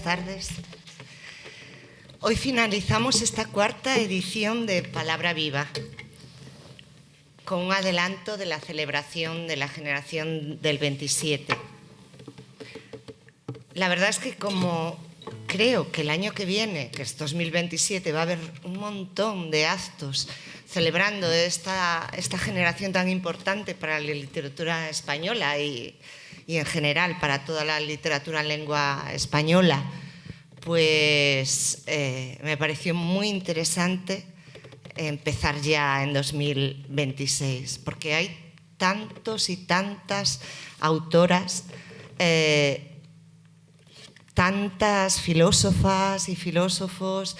tardes. Hoy finalizamos esta cuarta edición de Palabra Viva, con un adelanto de la celebración de la generación del 27. La verdad es que como creo que el año que viene, que es 2027, va a haber un montón de actos celebrando esta generación tan importante para la literatura española y en general para toda la literatura en lengua española, pues me pareció muy interesante empezar ya en 2026, porque hay tantos y tantas autoras, tantas filósofas y filósofos,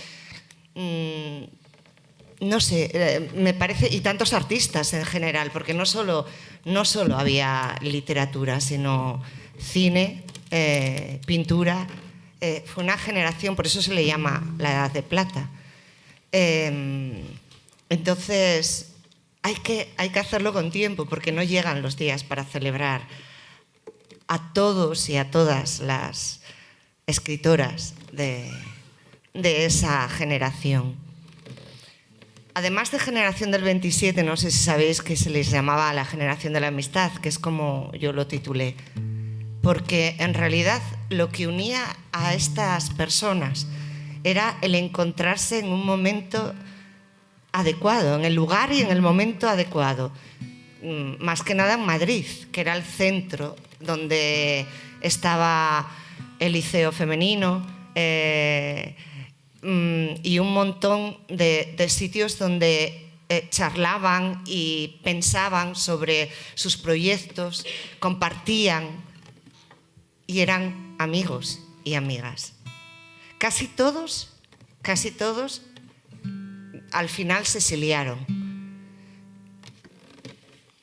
no sé, me parece, y tantos artistas en general, porque no solo había literatura, sino cine, pintura. Fue una generación, por eso se le llama la Edad de Plata. Entonces, hay que hacerlo con tiempo, porque no llegan los días para celebrar a todos y a todas las escritoras de esa generación. Además de generación del 27, no sé si sabéis que se les llamaba la generación de la amistad, que es como yo lo titulé, porque en realidad lo que unía a estas personas era el encontrarse en un momento adecuado, en el lugar y en el momento adecuado. Más que nada en Madrid, que era el centro donde estaba el Liceo Femenino, y un montón de sitios donde charlaban y pensaban sobre sus proyectos, compartían y eran amigos y amigas. Casi todos al final se exiliaron.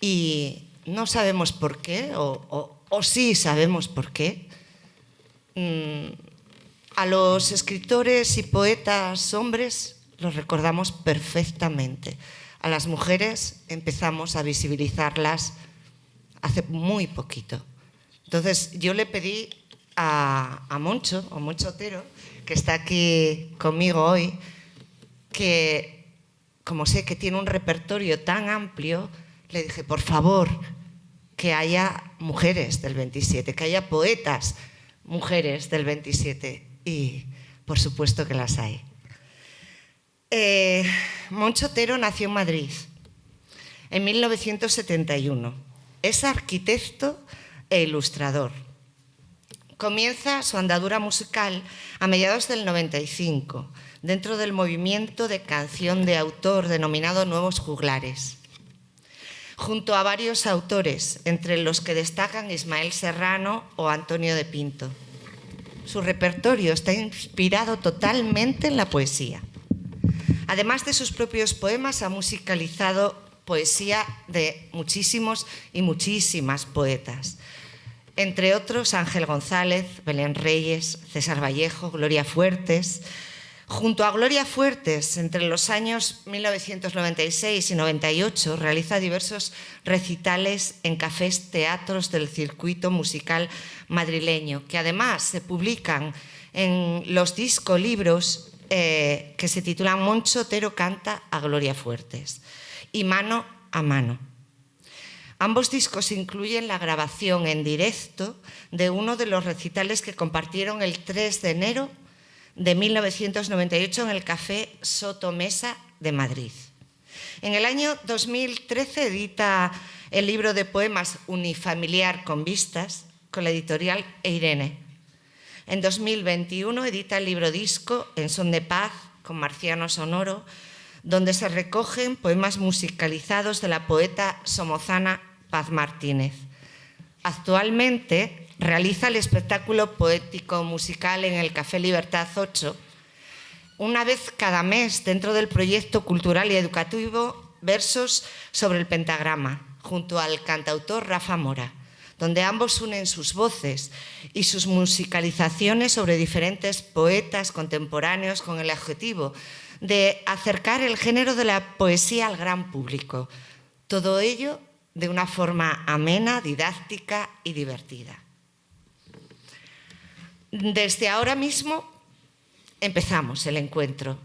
Y no sabemos por qué, o sí sabemos por qué. A los escritores y poetas hombres los recordamos perfectamente. A las mujeres empezamos a visibilizarlas hace muy poquito. Entonces yo le pedí a Moncho Otero, que está aquí conmigo hoy, que como sé que tiene un repertorio tan amplio, le dije, por favor, que haya mujeres del 27, que haya poetas mujeres del 27. Y por supuesto que las hay. Moncho Otero nació en Madrid en 1971. Es arquitecto e ilustrador. Comienza su andadura musical a mediados del 95, dentro del movimiento de canción de autor denominado Nuevos Juglares, junto a varios autores, entre los que destacan Ismael Serrano o Antonio de Pinto. Su repertorio está inspirado totalmente en la poesía. Además de sus propios poemas, ha musicalizado poesía de muchísimos y muchísimas poetas. Entre otros, Ángel González, Belén Reyes, César Vallejo, Gloria Fuertes. Junto a Gloria Fuertes, entre los años 1996 y 98, realiza diversos recitales en cafés, teatros del circuito musical madrileño, que además se publican en los discolibros que se titulan Moncho Otero canta a Gloria Fuertes y Mano a Mano. Ambos discos incluyen la grabación en directo de uno de los recitales que compartieron el 3 de enero de 1998 en el Café Soto Mesa de Madrid. En el año 2013 edita el libro de poemas Unifamiliar con vistas con la editorial Eirene. En 2021 edita el libro disco En son de paz con Marciano Sonoro, donde se recogen poemas musicalizados de la poeta somozana Paz Martínez. Actualmente realiza el espectáculo poético musical en el Café Libertad 8, una vez cada mes dentro del proyecto cultural y educativo Versos sobre el Pentagrama, junto al cantautor Rafa Mora, donde ambos unen sus voces y sus musicalizaciones sobre diferentes poetas contemporáneos con el objetivo de acercar el género de la poesía al gran público. Todo ello de una forma amena, didáctica y divertida. Desde ahora mismo empezamos el encuentro,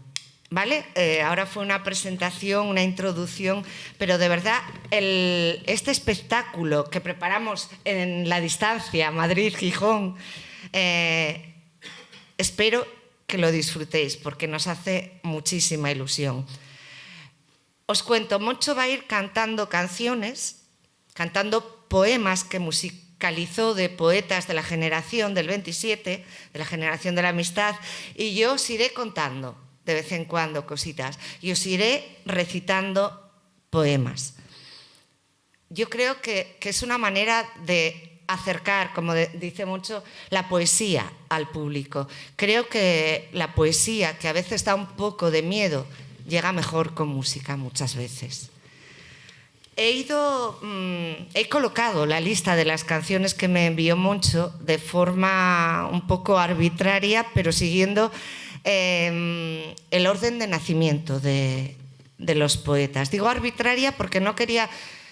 ¿vale? Ahora fue una presentación, una introducción, pero de verdad este espectáculo que preparamos en la distancia, Madrid-Gijón, espero que lo disfrutéis porque nos hace muchísima ilusión. Os cuento, Moncho va a ir cantando canciones, cantando poemas que musicalizó de poetas de la generación del 27, de la generación de la amistad, y yo os iré contando de vez en cuando cositas y os iré recitando poemas. Yo creo que es una manera de acercar, como dice Moncho, la poesía al público. Creo que la poesía, que a veces da un poco de miedo, llega mejor con música muchas veces. He colocado la lista de las canciones que me envió Moncho de forma un poco arbitraria, pero siguiendo el orden de nacimiento de los poetas. Digo arbitraria porque no quería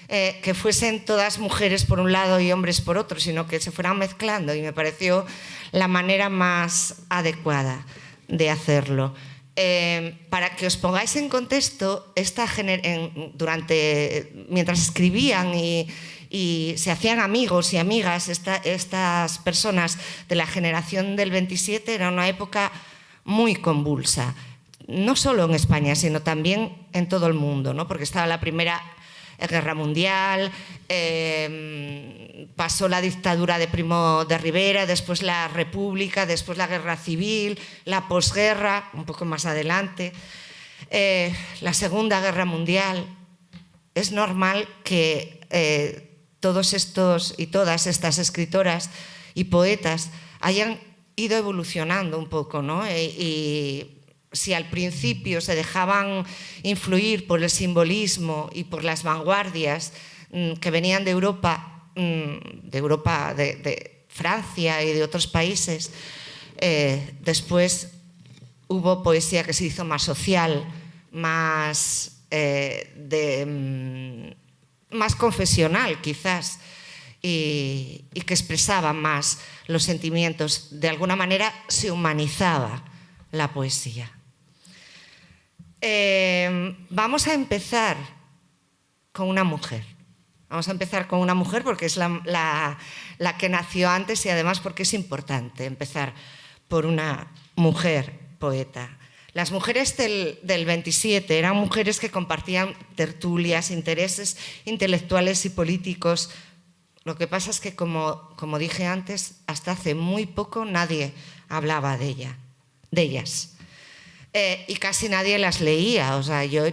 que fuesen todas mujeres por un lado y hombres por otro, sino que se fueran mezclando, y me pareció la manera más adecuada de hacerlo. Para que os pongáis en contexto, mientras escribían y se hacían amigos y amigas, estas personas de la generación del 27, era una época muy convulsa, no solo en España, sino también en todo el mundo, ¿no? Porque estaba la Primera Guerra Mundial, pasó la dictadura de Primo de Rivera, después la República, después la Guerra Civil, la posguerra, un poco más adelante, la Segunda Guerra Mundial. Es normal que todos estos y todas estas escritoras y poetas hayan ido evolucionando un poco, ¿no? Y si al principio se dejaban influir por el simbolismo y por las vanguardias que venían de Europa, de Francia y de otros países, después hubo poesía que se hizo más social, más confesional quizás, y que expresaba más los sentimientos. De alguna manera se humanizaba la poesía. Vamos a empezar con una mujer. Vamos a empezar con una mujer porque es la que nació antes, y además porque es importante empezar por una mujer poeta. Las mujeres del 27 eran mujeres que compartían tertulias, intereses intelectuales y políticos. Lo que pasa es que, como dije antes, hasta hace muy poco nadie hablaba de ellas. Y casi nadie las leía. O sea, yo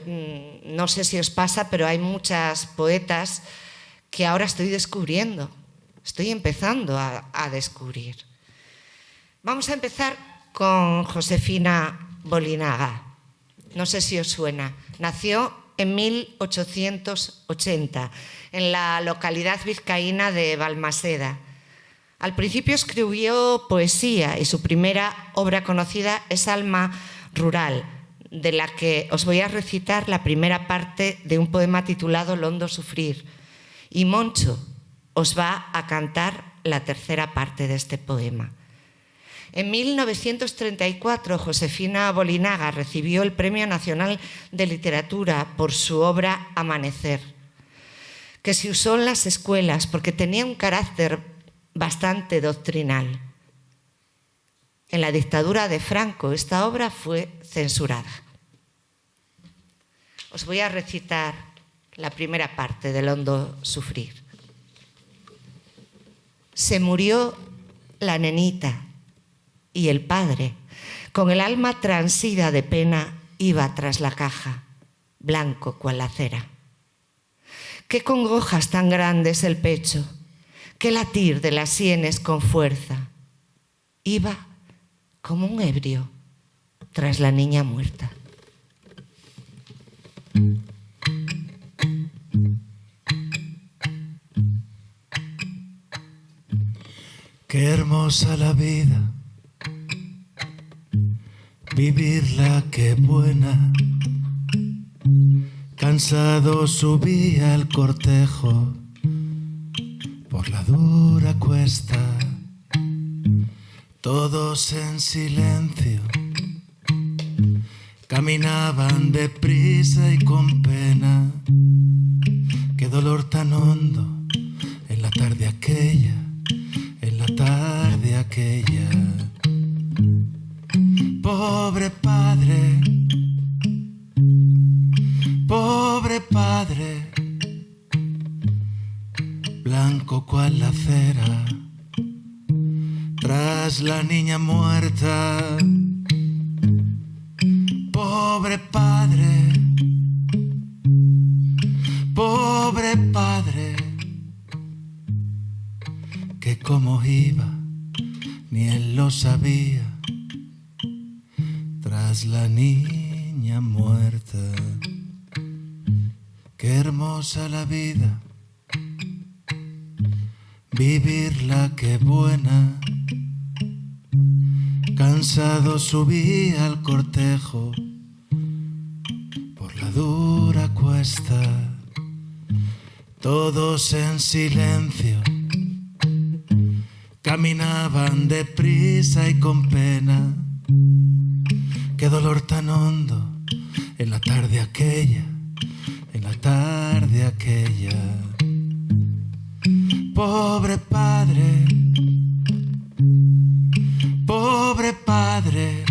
no sé si os pasa, pero hay muchas poetas que ahora estoy descubriendo, estoy empezando a descubrir. Vamos a empezar con Josefina Bolinaga. No sé si os suena. Nació en 1880 en la localidad vizcaína de Balmaseda. Al principio escribió poesía y su primera obra conocida es Alma Rural, de la que os voy a recitar la primera parte de un poema titulado Londo Sufrir, y Moncho os va a cantar la tercera parte de este poema. En 1934, Josefina Bolinaga recibió el Premio Nacional de Literatura por su obra Amanecer, que se usó en las escuelas porque tenía un carácter bastante doctrinal. En la dictadura de Franco, esta obra fue censurada. Os voy a recitar la primera parte del Londo Sufrir. Se murió la nenita y el padre, con el alma transida de pena, iba tras la caja, blanco cual la cera. Qué congojas tan grandes el pecho, qué latir de las sienes con fuerza. Iba como un ebrio tras la niña muerta. Qué hermosa la vida, vivirla qué buena. Cansado subí al cortejo por la dura cuesta. Todos en silencio caminaban deprisa y con pena. Qué dolor tan hondo en la tarde aquella, en la tarde aquella. Pobre padre, pobre padre, blanco cual la cera, tras la niña muerta. Pobre padre, pobre padre, que cómo iba, ni él lo sabía, tras la niña muerta. Qué hermosa la vida, vivirla qué buena. Cansado subí al cortejo por la dura cuesta. Todos en silencio caminaban deprisa y con pena. Qué dolor tan hondo en la tarde aquella, en la tarde aquella. Pobre padre, pobre padre,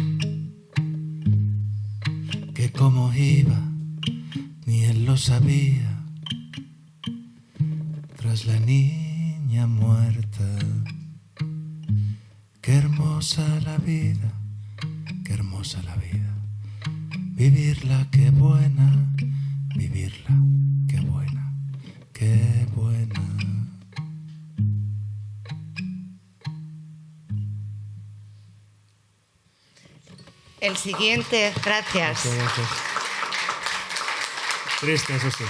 que cómo iba, ni él lo sabía, tras la niña muerta. Qué hermosa la vida, qué hermosa la vida, vivirla qué buena, vivirla qué buena, qué buena. El siguiente, gracias. Gracias. Triste, eso sí.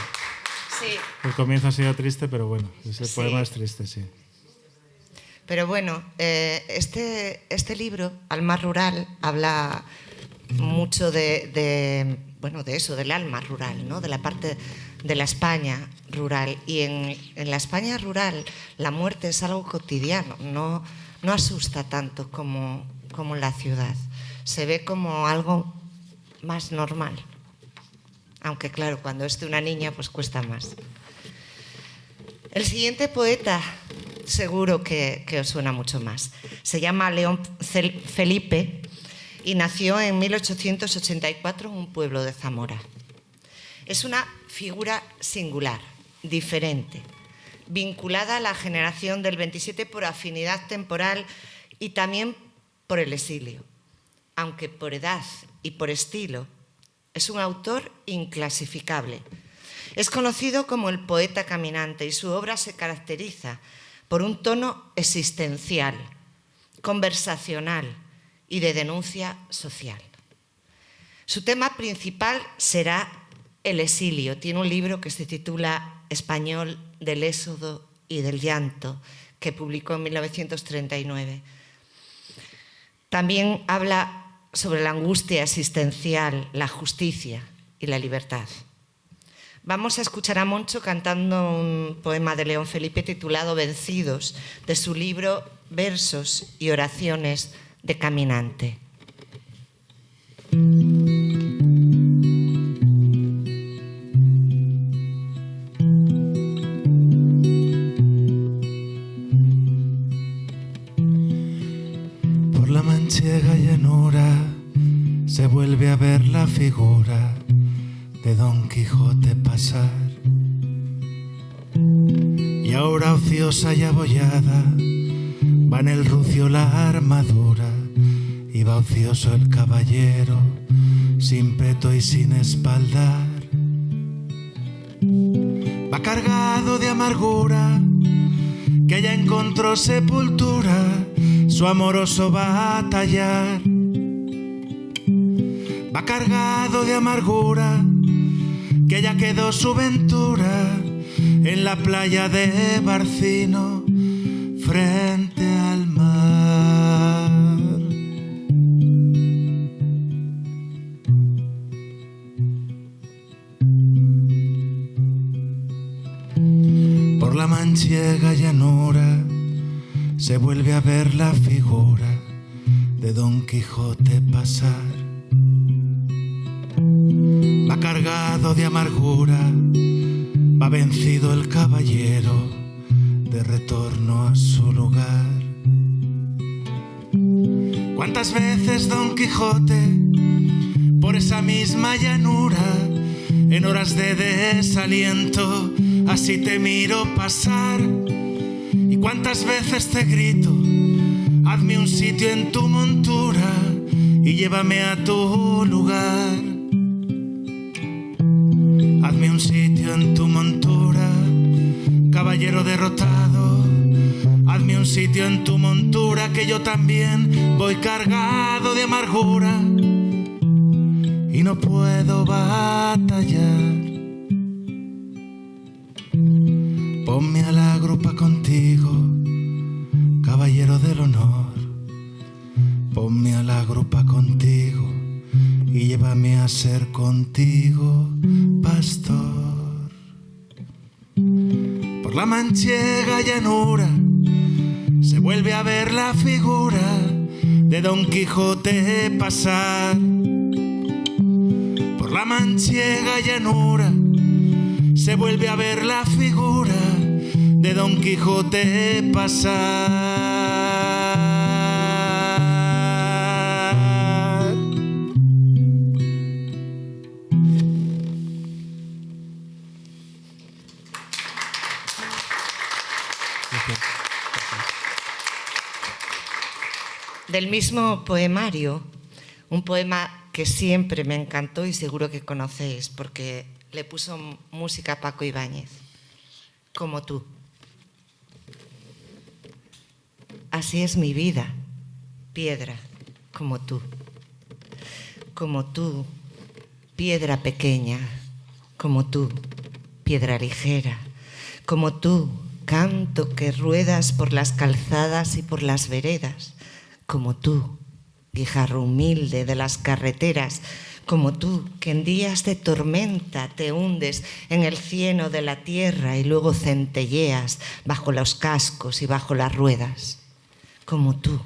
Sí. El comienzo ha sido triste, pero bueno, ese Sí. poema es triste, sí. Pero bueno, este libro, Alma Rural, habla mucho de eso, del alma rural, ¿no? De la parte de la España rural. Y en la España rural la muerte es algo cotidiano, no asusta tanto como en la ciudad. Se ve como algo más normal. Aunque claro, cuando es de una niña pues cuesta más. El siguiente poeta seguro que os suena mucho más. Se llama León Felipe y nació en 1884 en un pueblo de Zamora. Es una figura singular, diferente, vinculada a la generación del 27 por afinidad temporal y también por el exilio. Aunque por edad y por estilo, es un autor inclasificable. Es conocido como el poeta caminante y su obra se caracteriza por un tono existencial, conversacional y de denuncia social. Su tema principal será el exilio. Tiene un libro que se titula Español del éxodo y del llanto, que publicó en 1939. También habla sobre la angustia existencial, la justicia y la libertad. Vamos a escuchar a Moncho cantando un poema de León Felipe titulado Vencidos, de su libro Versos y oraciones de caminante. Por la manchega llanura se vuelve a ver la figura de Don Quijote pasar. Y ahora ociosa y abollada va en el rucio la armadura, y va ocioso el caballero sin peto y sin espaldar. Va cargado de amargura, que ya encontró sepultura, su amoroso va a tallar. Va cargado de amargura, que ya quedó su ventura en la playa de Barcino, frente al mar. Por la manchega llanura se vuelve a ver la figura de Don Quijote pasar. Va cargado de amargura, va vencido el caballero, de retorno a su lugar. ¿Cuántas veces Don Quijote, por esa misma llanura, en horas de desaliento, así te miro pasar? ¿Y cuántas veces te grito, hazme un sitio en tu montura y llévame a tu lugar? Hazme un sitio en tu montura, caballero derrotado. Hazme un sitio en tu montura, que yo también voy cargado de amargura y no puedo batallar. Ponme a la grupa contigo, caballero del honor. Ponme a la grupa contigo y llévame a ser contigo pastor. Por la manchega llanura se vuelve a ver la figura de Don Quijote pasar. Por la manchega llanura se vuelve a ver la figura de Don Quijote pasar. Del mismo poemario, un poema que siempre me encantó y seguro que conocéis porque le puso música a Paco Ibáñez. Como tú. Así es mi vida, piedra, como tú. Como tú, piedra pequeña, como tú, piedra ligera, como tú, canto que ruedas por las calzadas y por las veredas, como tú, guijarro humilde de las carreteras, como tú, que en días de tormenta te hundes en el cieno de la tierra y luego centelleas bajo los cascos y bajo las ruedas, como tú,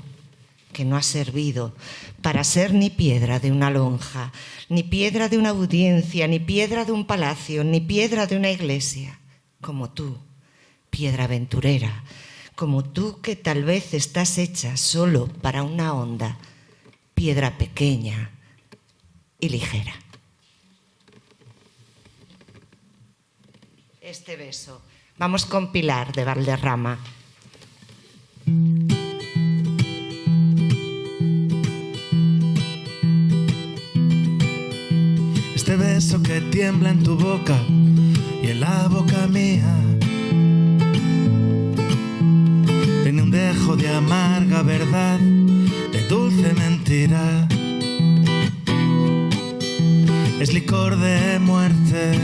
que no has servido para ser ni piedra de una lonja, ni piedra de una audiencia, ni piedra de un palacio, ni piedra de una iglesia, como tú, piedra aventurera, como tú que tal vez estás hecha solo para una onda, piedra pequeña y ligera. Este beso. Vamos con Pilar de Valderrama. Este beso que tiembla en tu boca y en la boca mía tiene un dejo de amarga verdad, de dulce mentira. Es licor de muerte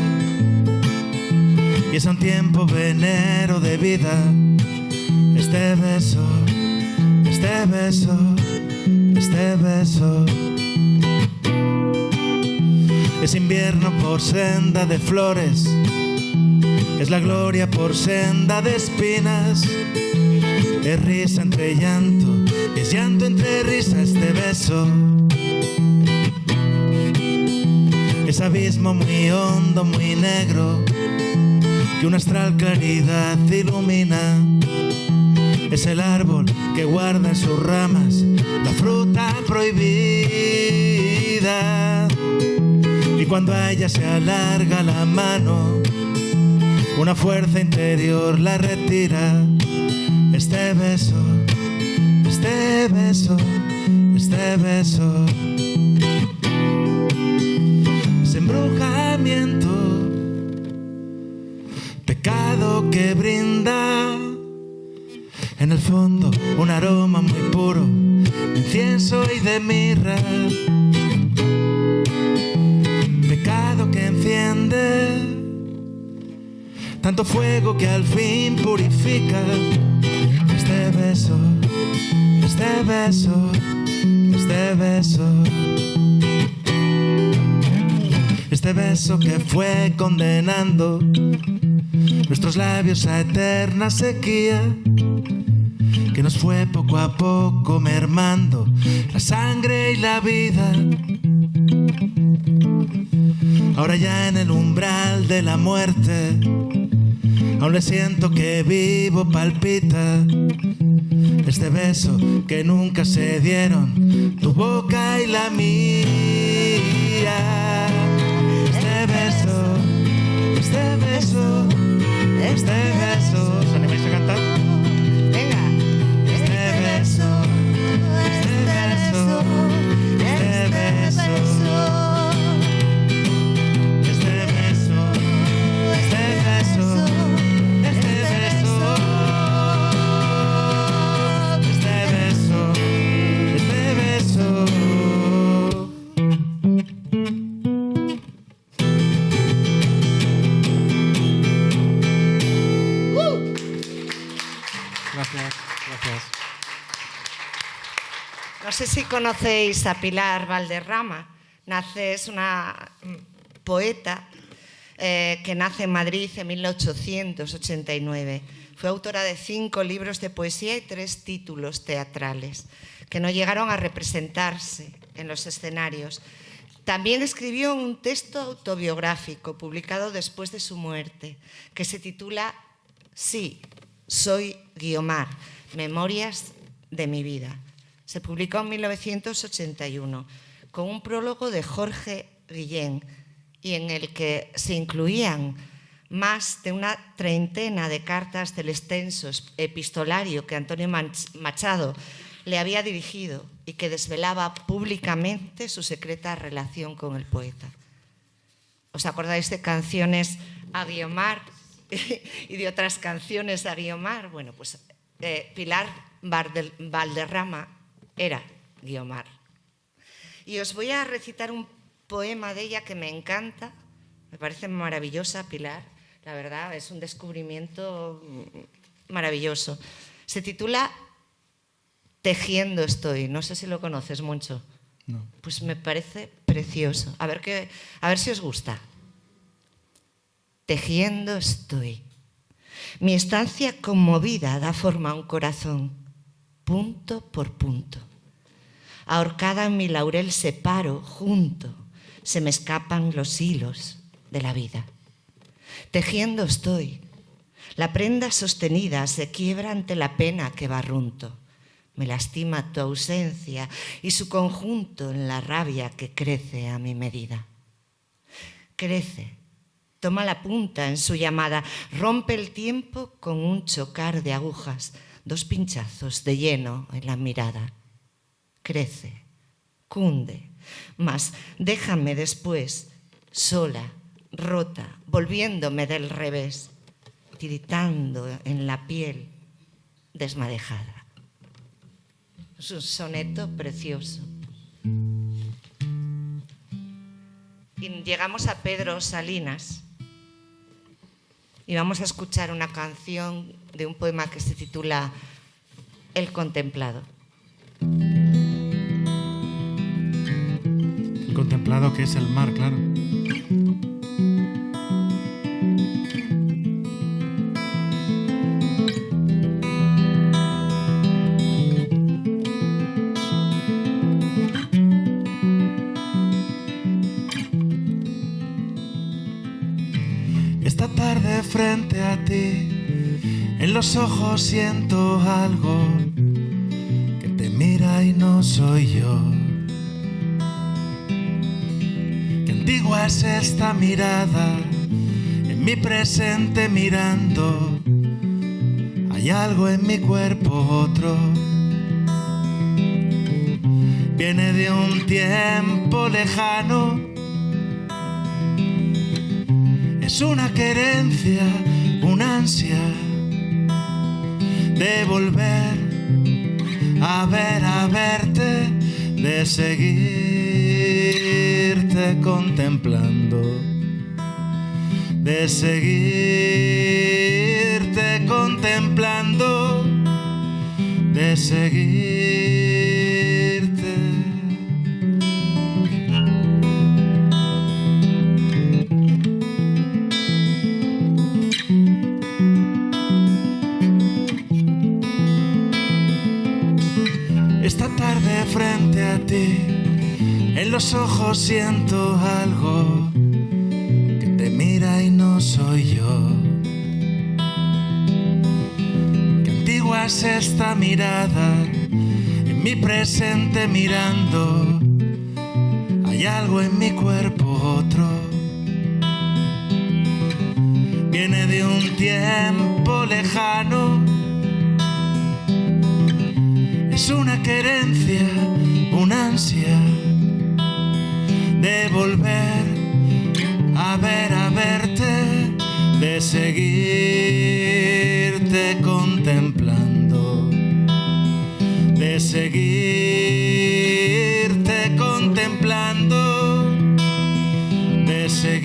y es a un tiempo venero de vida. Este beso, este beso, este beso. Es invierno por senda de flores, es la gloria por senda de espinas. Es risa entre llanto, es llanto entre risa este beso. Es abismo muy hondo, muy negro, que una astral claridad ilumina. Es el árbol que guarda en sus ramas la fruta prohibida. Y cuando a ella se alarga la mano, una fuerza interior la retira. Este beso, este beso, este beso. Es embrujamiento, pecado que brinda en el fondo un aroma muy puro de incienso y de mirra. Pecado que enciende tanto fuego que al fin purifica. Este beso, este beso, este beso. Este beso que fue condenando nuestros labios a eterna sequía. que nos fue poco a poco mermando la sangre y la vida. Ahora ya en el umbral de la muerte, aún le siento que vivo palpita. Este beso que nunca se dieron, tu boca y la mía. Este beso, este beso, este beso. ¿Os animáis a cantar? Venga. Este beso, este beso, este beso. Este beso, este beso, este beso. Este beso, este beso. Gracias, gracias. No sé si conocéis a Pilar Valderrama. Es una poeta que nace en Madrid en 1889. Fue autora de 5 libros de poesía y 3 títulos teatrales que no llegaron a representarse en los escenarios. También escribió un texto autobiográfico publicado después de su muerte que se titula Sí, soy Guiomar, Memorias de mi vida. Se publicó en 1981 con un prólogo de Jorge Guillén y en el que se incluían más de una treintena de cartas del extenso epistolario que Antonio Machado le había dirigido y que desvelaba públicamente su secreta relación con el poeta. ¿Os acordáis de Canciones a Guiomar y de otras canciones a Guiomar? Bueno, pues Pilar Valderrama era Guiomar. Y os voy a recitar un poema de ella que me encanta, me parece maravillosa, Pilar, la verdad, es un descubrimiento maravilloso. Se titula Tejiendo estoy, no sé si lo conoces mucho. No. Pues me parece precioso. A ver si os gusta. Tejiendo estoy. Mi estancia conmovida da forma a un corazón, punto por punto. Ahorcada en mi laurel separo, junto, se me escapan los hilos de la vida. Tejiendo estoy. La prenda sostenida se quiebra ante la pena que barrunto. Me lastima tu ausencia y su conjunto en la rabia que crece a mi medida. Crece, toma la punta en su llamada, rompe el tiempo con un chocar de agujas, 2 pinchazos de lleno en la mirada. Crece, cunde, mas déjame después, sola, rota, volviéndome del revés, tiritando en la piel desmadejada. Es un soneto precioso. Y llegamos a Pedro Salinas y vamos a escuchar una canción de un poema que se titula El Contemplado. El contemplado, que es el mar, claro. Esta tarde frente a ti, en los ojos siento algo que te mira y no soy yo. Qué antigua es esta mirada, en mi presente mirando. Hay algo en mi cuerpo, otro. Viene de un tiempo lejano. Es una querencia, una ansia de volver a verte, de seguirte contemplando, de seguirte contemplando, de seguirte. ti. En los ojos siento algo que te mira y no soy yo. Qué antigua es esta mirada, en mi presente mirando. Hay algo en mi cuerpo, otro. Viene de un tiempo lejano. Es una querencia, una ansia de volver a verte, de seguirte contemplando, de seguirte contemplando, de seguirte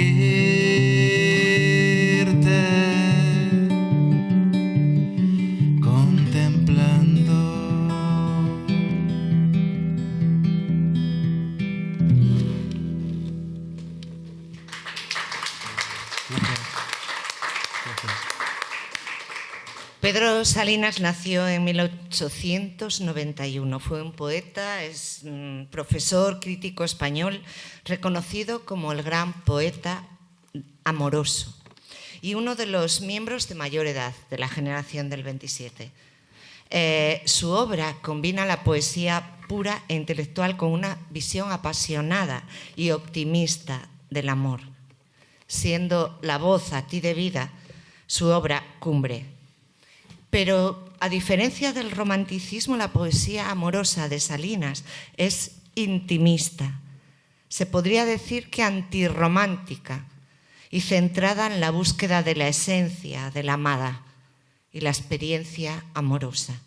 contemplando. Pedro Salinas nació en 1891. Fue un poeta, es profesor, crítico español, reconocido como el gran poeta amoroso y uno de los miembros de mayor edad de la generación del 27. Su obra combina la poesía pura e intelectual con una visión apasionada y optimista del amor, siendo la voz a ti de vida su obra cumbre. Pero, a diferencia del romanticismo, la poesía amorosa de Salinas es intimista. Se podría decir que antirromántica y centrada en la búsqueda de la esencia de la amada y la experiencia amorosa.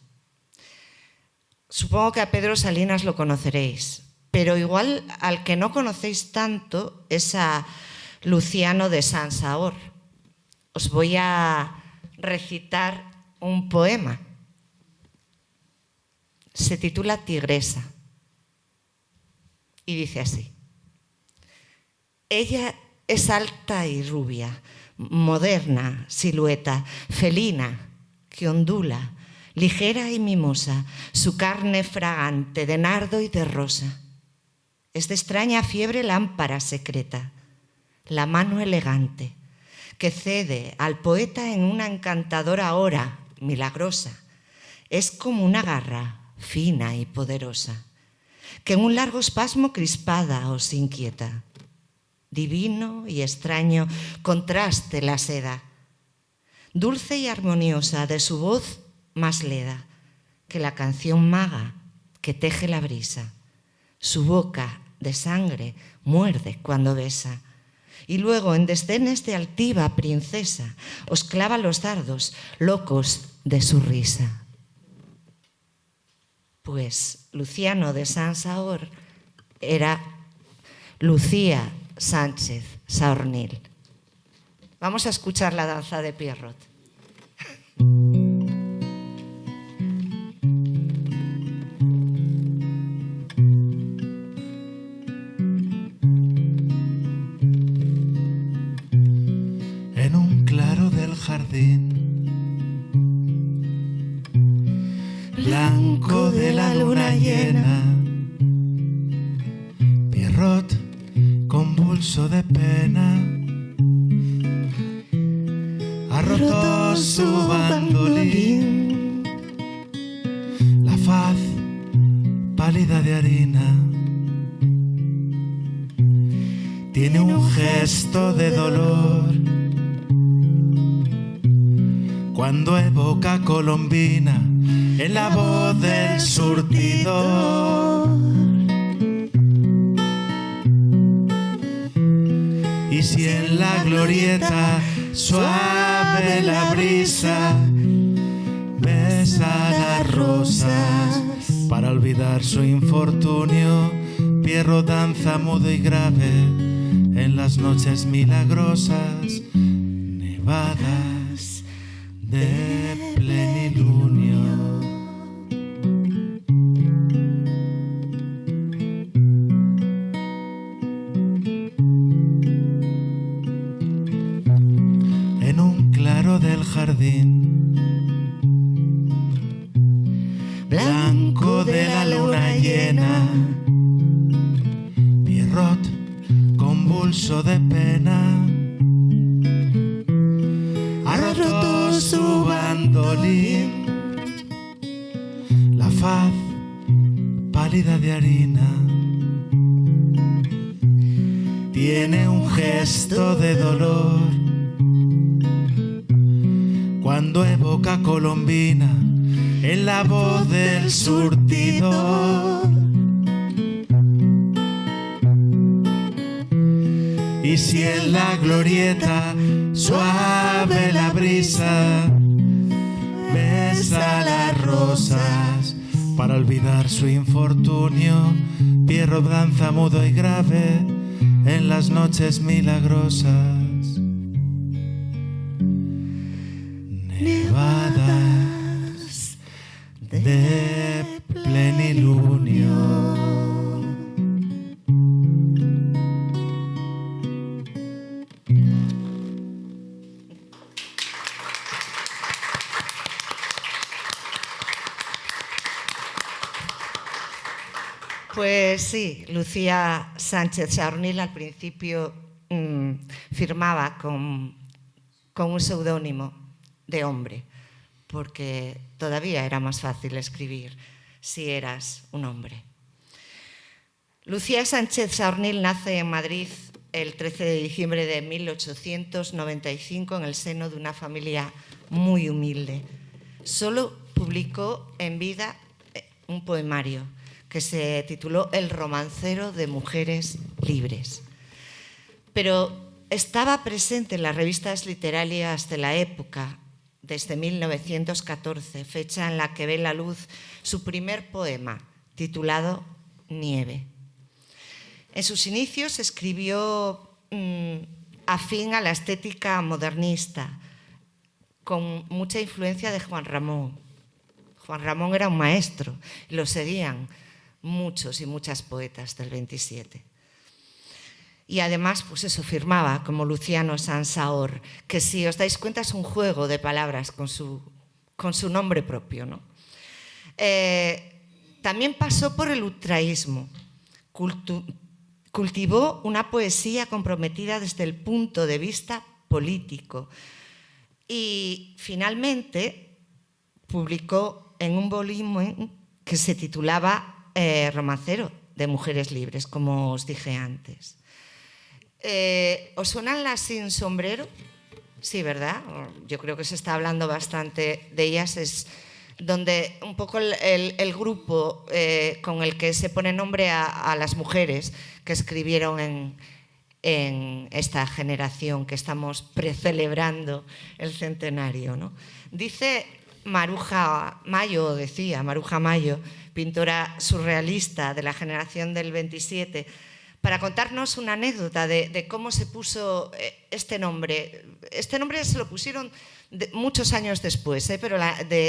Supongo que a Pedro Salinas lo conoceréis, pero igual al que no conocéis tanto es a Luciano de Sansahor. Os voy a recitar un poema. Se titula Tigresa y dice así: ella es alta y rubia, moderna, silueta, felina, que ondula, ligera y mimosa, su carne fragante de nardo y de rosa. Es de extraña fiebre lámpara secreta, la mano elegante, que cede al poeta en una encantadora hora milagrosa. Es como una garra fina y poderosa, que en un largo espasmo crispada os inquieta. Divino y extraño contraste la seda, dulce y armoniosa de su voz más leda que la canción maga que teje la brisa. Su boca de sangre muerde cuando besa, y luego en desdenes de altiva princesa os clava los dardos locos de su risa. Pues Luciano de Sansahor era Lucía Sánchez Saornil. Vamos a escuchar la danza de Pierrot. En un claro del jardín, blanco de la luna llena, Pierrot, convulso de pena, ha roto su bandolín, la faz pálida de harina, tiene un gesto de dolor cuando evoca Colombina en la voz del surtidor. Y si en la glorieta suave la brisa besa las rosas para olvidar su infortunio, Pierrot danza mudo y grave en las noches milagrosas, nevadas de plenilunio. En un claro del jardín, blanco de la luna llena, pulso de pena, ha roto su bandolín, la faz pálida de harina, tiene un gesto de dolor cuando evoca Colombina en la voz del surtidor. Y si en la glorieta suave la brisa besa las rosas para olvidar su infortunio, Pierrot danza mudo y grave en las noches milagrosas. Nevadas de plenilunio. Pues sí, Lucía Sánchez Saornil al principio firmaba con un seudónimo de hombre, porque todavía era más fácil escribir si eras un hombre. Lucía Sánchez Saornil nace en Madrid el 13 de diciembre de 1895 en el seno de una familia muy humilde. Solo publicó en vida un poemario que se tituló El romancero de mujeres libres. Pero estaba presente en las revistas literarias de la época desde 1914, fecha en la que ve la luz su primer poema, titulado Nieve. En sus inicios escribió afín a la estética modernista, con mucha influencia de Juan Ramón. Juan Ramón era un maestro y lo seguían muchos y muchas poetas del 27. Y además, pues eso, firmaba como Luciano Sansaor, que si os dais cuenta es un juego de palabras con su nombre propio, ¿no? También pasó por el ultraísmo. Cultivó una poesía comprometida desde el punto de vista político. Y finalmente publicó en un volumen que se titulaba Romancero de mujeres libres, como os dije antes. ¿Os suenan las Sin Sombrero? Sí, ¿verdad? Yo creo que se está hablando bastante de ellas. Es donde un poco el grupo con el que se pone nombre a las mujeres que escribieron en esta generación que estamos precelebrando el centenario, ¿no? Dice Maruja Mayo, pintora surrealista de la generación del 27, para contarnos una anécdota de cómo se puso este nombre. Este nombre se lo pusieron muchos años después, pero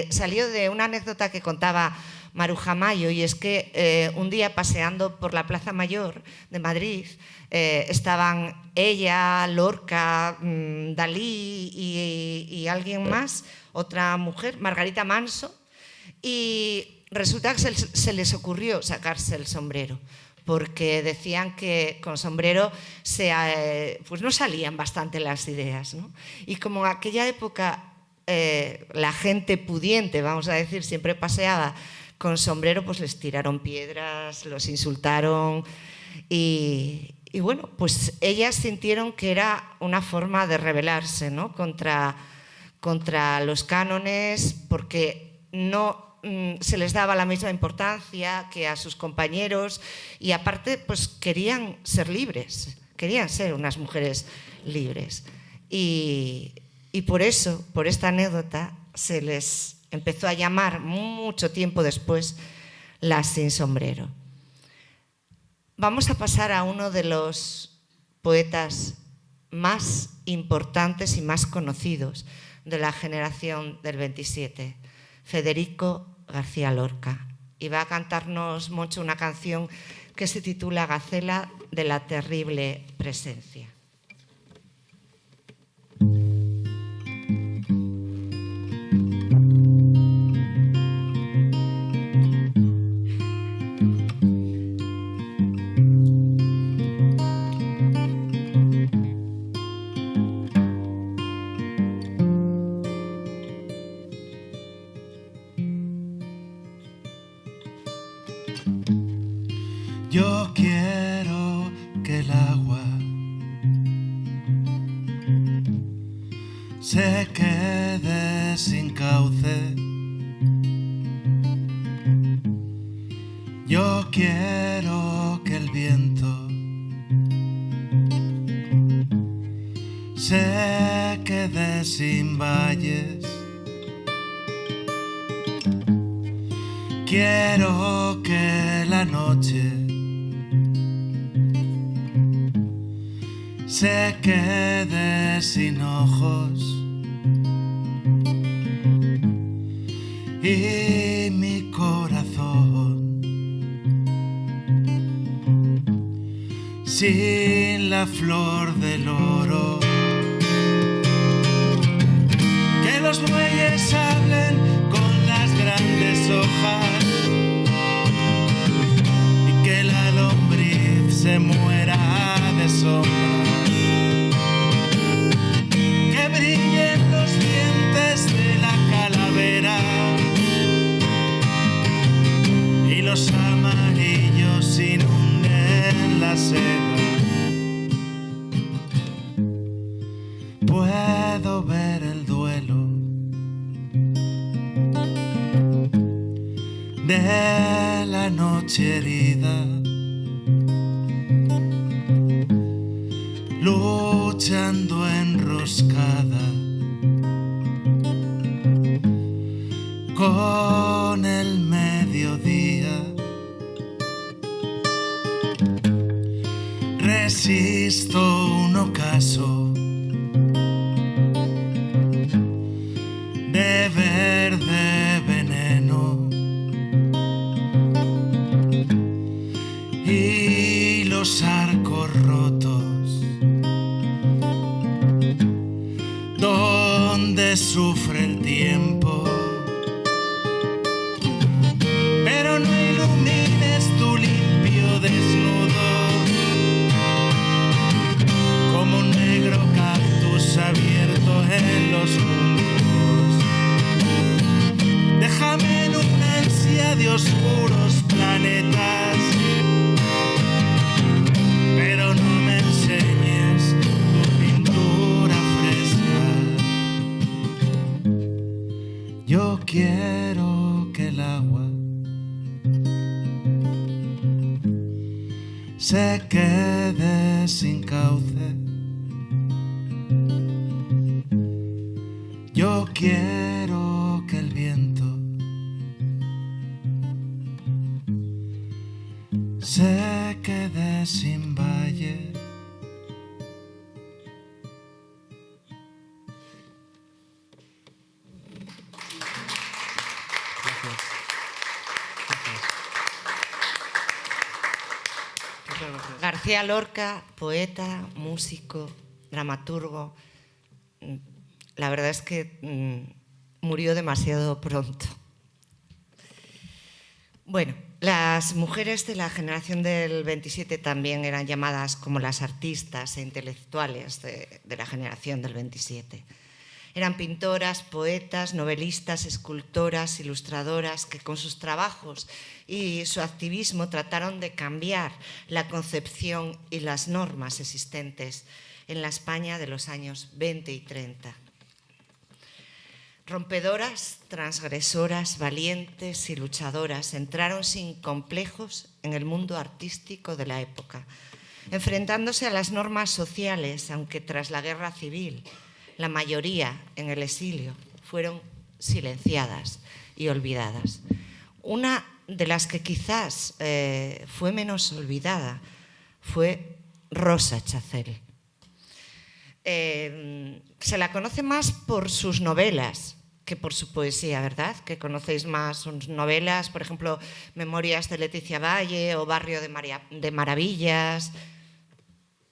salió de una anécdota que contaba Maruja Mayo, y es que un día paseando por la Plaza Mayor de Madrid estaban ella, Lorca, Dalí y alguien más, otra mujer, Margarita Manso, y resulta que se les ocurrió sacarse el sombrero, porque decían que con sombrero pues no salían bastante las ideas, ¿no? Y como en aquella época la gente pudiente, vamos a decir, siempre paseaba con sombrero, pues les tiraron piedras, los insultaron y bueno, pues ellas sintieron que era una forma de rebelarse, ¿no? contra los cánones, porque no se les daba la misma importancia que a sus compañeros, y aparte pues querían ser libres, querían ser unas mujeres libres, y por eso, por esta anécdota, se les empezó a llamar mucho tiempo después las Sin Sombrero. Vamos a pasar a uno de los poetas más importantes y más conocidos de la generación del 27, Federico García Lorca, y va a cantarnos mucho una canción que se titula Gacela de la terrible presencia. se quede sin cauce. Yo quiero que el viento se quede sin valles. Quiero que la noche se quede sin ojos y mi corazón sin la flor del oro. Que los bueyes hablen con las grandes hojas y que la lombriz se muera de sombra. Que brillen los dientes de la calavera y los amarillos inunden la seda. Puedo ver el duelo de la noche herida, luchando enroscada con el mediodía. Resisto un ocaso de verde veneno y los arcos rotos donde sufre el tiempo. Pero no ilumines tu limpio desnudo como un negro cactus abierto en los juncos. Déjame en una ansia de oscuros planetas, pero no me enseñes tu pintura fresca. Yo quiero que el agua se quede sin cauce. Yo quiero que el viento se quede sin valle. García Lorca, poeta, músico, dramaturgo. La verdad es que murió demasiado pronto. Bueno, las mujeres de la generación del 27 también eran llamadas como las artistas e intelectuales de la generación del 27. Eran pintoras, poetas, novelistas, escultoras, ilustradoras que con sus trabajos y su activismo trataron de cambiar la concepción y las normas existentes en la España de los años 20 y 30. Rompedoras, transgresoras, valientes y luchadoras entraron sin complejos en el mundo artístico de la época, enfrentándose a las normas sociales, aunque tras la guerra civil la mayoría en el exilio fueron silenciadas y olvidadas. Una de las que quizás fue menos olvidada fue Rosa Chacel. Se la conoce más por sus novelas que por su poesía, ¿verdad? Que conocéis más sus novelas, por ejemplo, Memorias de Leticia Valle o Barrio de Maravillas.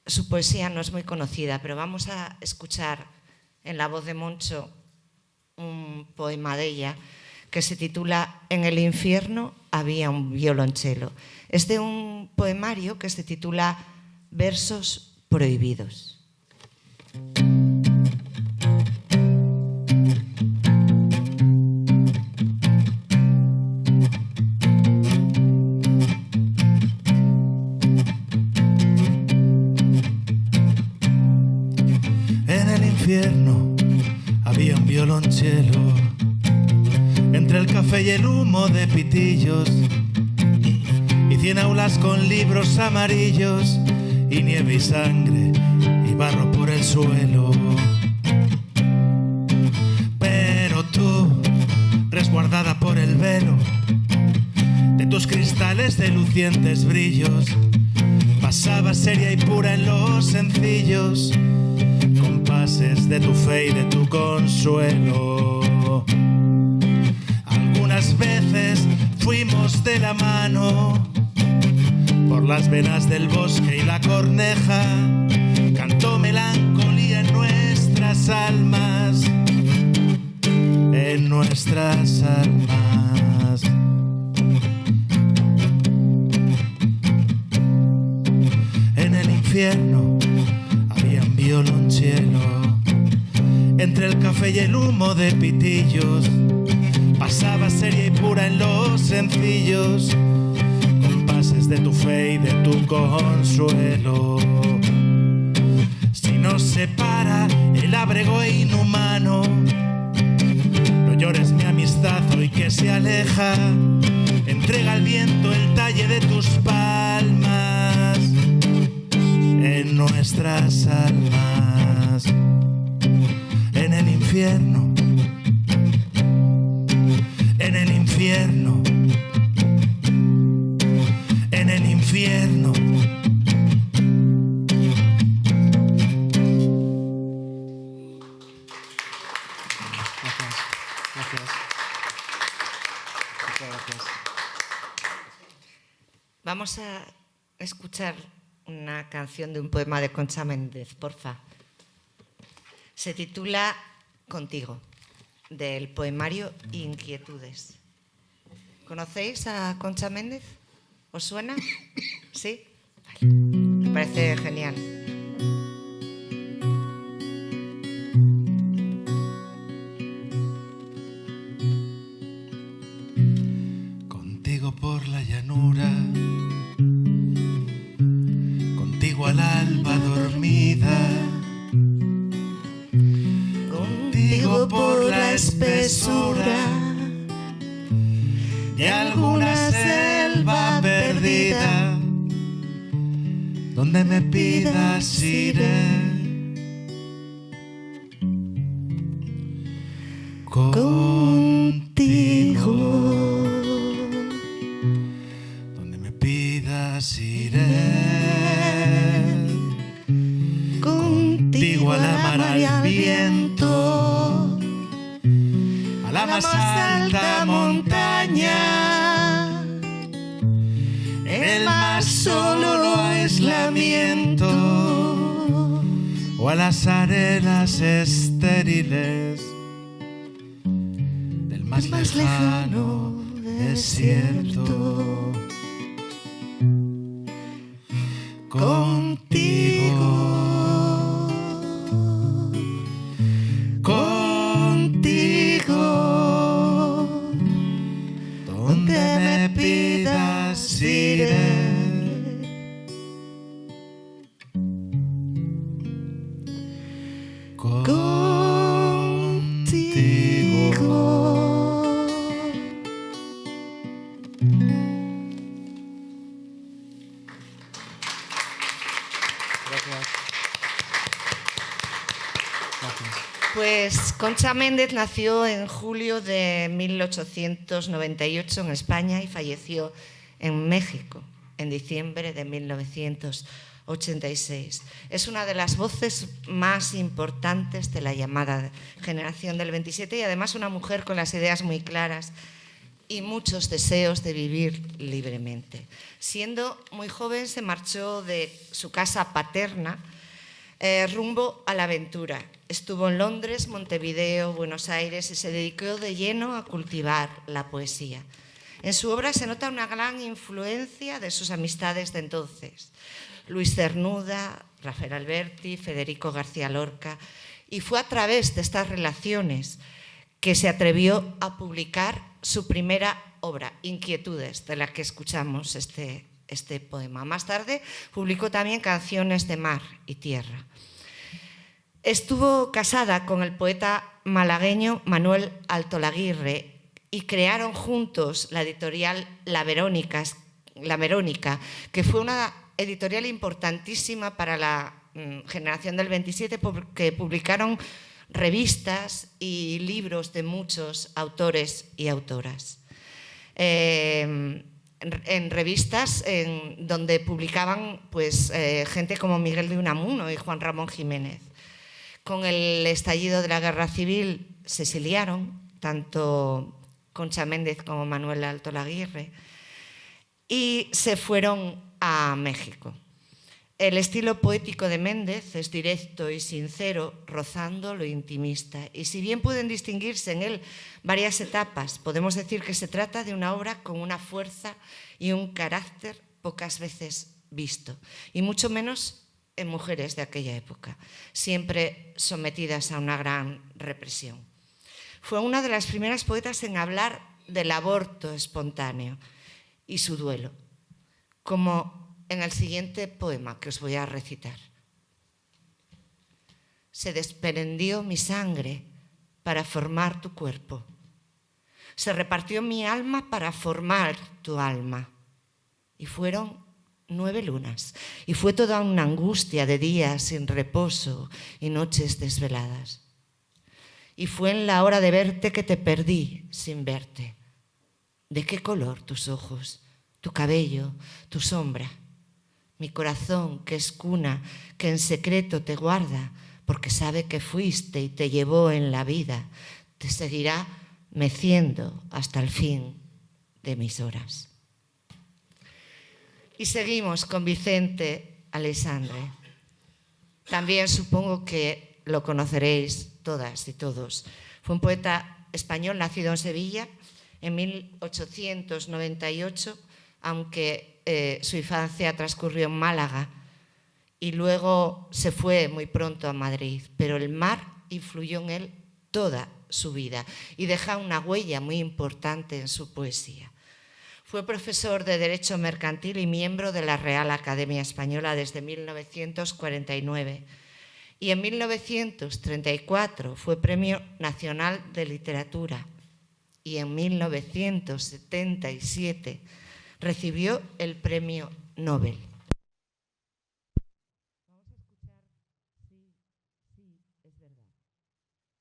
Su poesía no es muy conocida, pero vamos a escuchar en la voz de Moncho un poema de ella que se titula En el infierno había un violonchelo. Es de un poemario que se titula Versos prohibidos. En el infierno violonchelo entre el café y el humo de pitillos y 100 aulas con libros amarillos y nieve y sangre y barro por el suelo. Pero tú, resguardada por el velo de tus cristales de lucientes brillos, pasabas seria y pura en los sencillos compases de tu fe y de tu consuelo. Algunas veces fuimos de la mano por las venas del bosque y la corneja cantó melancolía en nuestras almas, en nuestras almas. En el infierno había un violonchelo entre el café y el humo de pitillos, pasaba seria y pura en los sencillos compases de tu fe y de tu consuelo. Si nos separa el abrego inhumano, no llores mi amistad hoy que se aleja, entrega al viento el talle de tus palmas en nuestras almas. En el infierno, en el infierno, en el infierno. Vamos a escuchar una canción de un poema de Concha Méndez, porfa. Se titula Contigo, del poemario Inquietudes. ¿Conocéis a Concha Méndez? ¿Os suena? ¿Sí? Vale. Me parece genial. Contigo por la llanura, contigo al alba dormida, contigo por la espesura de alguna selva perdida, donde me pidas iré. Contigo, donde me pidas iré. Contigo a la mar, al viento, a la más alta montaña, en el más solo aislamiento, o a las arenas estériles del más lejano desierto. Contigo, contigo, donde me pidas iré. Contigo. Gracias. Pues Concha Méndez nació en julio de 1898 en España y falleció en México en diciembre de 1986. Es una de las voces más importantes de la llamada generación del 27 y además una mujer con las ideas muy claras y muchos deseos de vivir libremente. Siendo muy joven se marchó de su casa paterna rumbo a la aventura. Estuvo en Londres, Montevideo, Buenos Aires y se dedicó de lleno a cultivar la poesía. En su obra se nota una gran influencia de sus amistades de entonces. Luis Cernuda, Rafael Alberti, Federico García Lorca. Y fue a través de estas relaciones que se atrevió a publicar su primera obra, Inquietudes, de la que escuchamos este poema. Más tarde publicó también Canciones de mar y tierra. Estuvo casada con el poeta malagueño Manuel Altolaguirre y crearon juntos la editorial La Verónica, que fue una editorial importantísima para la generación del 27 porque publicaron revistas y libros de muchos autores y autoras. En revistas donde publicaban pues, gente como Miguel de Unamuno y Juan Ramón Jiménez. Con el estallido de la Guerra Civil se exiliaron, tanto Concha Méndez como Manuel Altolaguirre, y se fueron a México. El estilo poético de Méndez es directo y sincero, rozando lo intimista. Y si bien pueden distinguirse en él varias etapas, podemos decir que se trata de una obra con una fuerza y un carácter pocas veces visto, y mucho menos en mujeres de aquella época, siempre sometidas a una gran represión. Fue una de las primeras poetas en hablar del aborto espontáneo y su duelo, como en el siguiente poema que os voy a recitar. Se desprendió mi sangre para formar tu cuerpo. Se repartió mi alma para formar tu alma. Y fueron 9 lunas. Y fue toda una angustia de días sin reposo y noches desveladas. Y fue en la hora de verte que te perdí sin verte. ¿De qué color tus ojos, tu cabello, tu sombra? Mi corazón, que es cuna, que en secreto te guarda, porque sabe que fuiste y te llevó en la vida, te seguirá meciendo hasta el fin de mis horas. Y seguimos con Vicente Aleixandre. También supongo que lo conoceréis todas y todos. Fue un poeta español nacido en Sevilla en 1898, aunque su infancia transcurrió en Málaga y luego se fue muy pronto a Madrid, pero el mar influyó en él toda su vida y deja una huella muy importante en su poesía. Fue profesor de Derecho Mercantil y miembro de la Real Academia Española desde 1949 y en 1934 fue Premio Nacional de Literatura y en 1977 recibió el Premio Nobel. Vamos a escuchar Sí, sí, es verdad,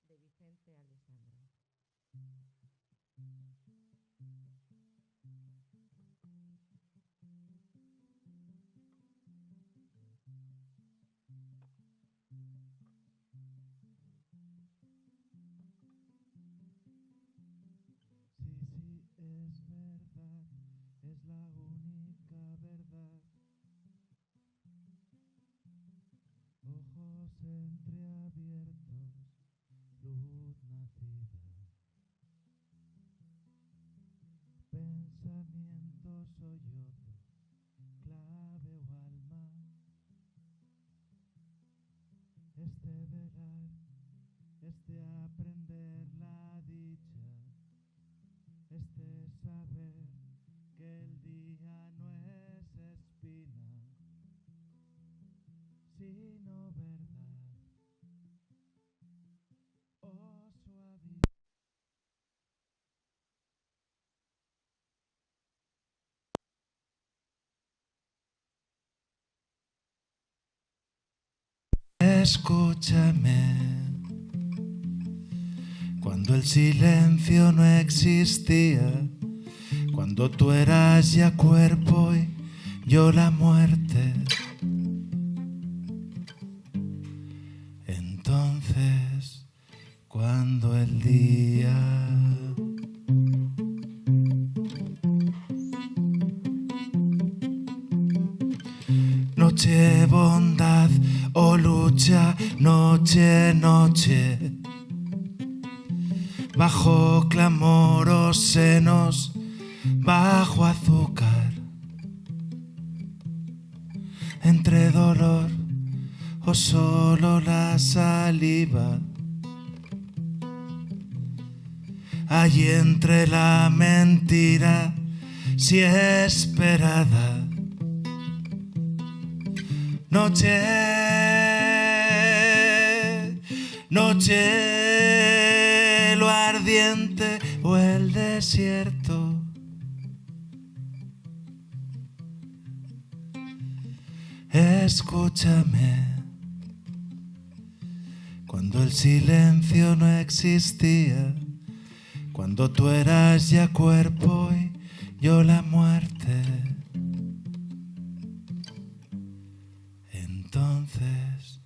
de Vicente Aleixandre. Es la única verdad. Ojos entreabiertos, luz nacida. Pensamiento sollozo, clave o alma. Este velar, este aprender la dicha, este saber que el día no es espina, sino verdad, oh suavidad. Escúchame, cuando el silencio no existía, cuando tú eras ya cuerpo y yo la muerte. Entonces, cuando el día noche, bondad o lucha, noche, noche, bajo clamor o senos, bajo azúcar, entre dolor o solo la saliva, allí entre la mentira, si esperada, noche noche, lo ardiente o el desierto. Escúchame, cuando el silencio no existía, cuando tú eras ya cuerpo y yo la muerte. Entonces,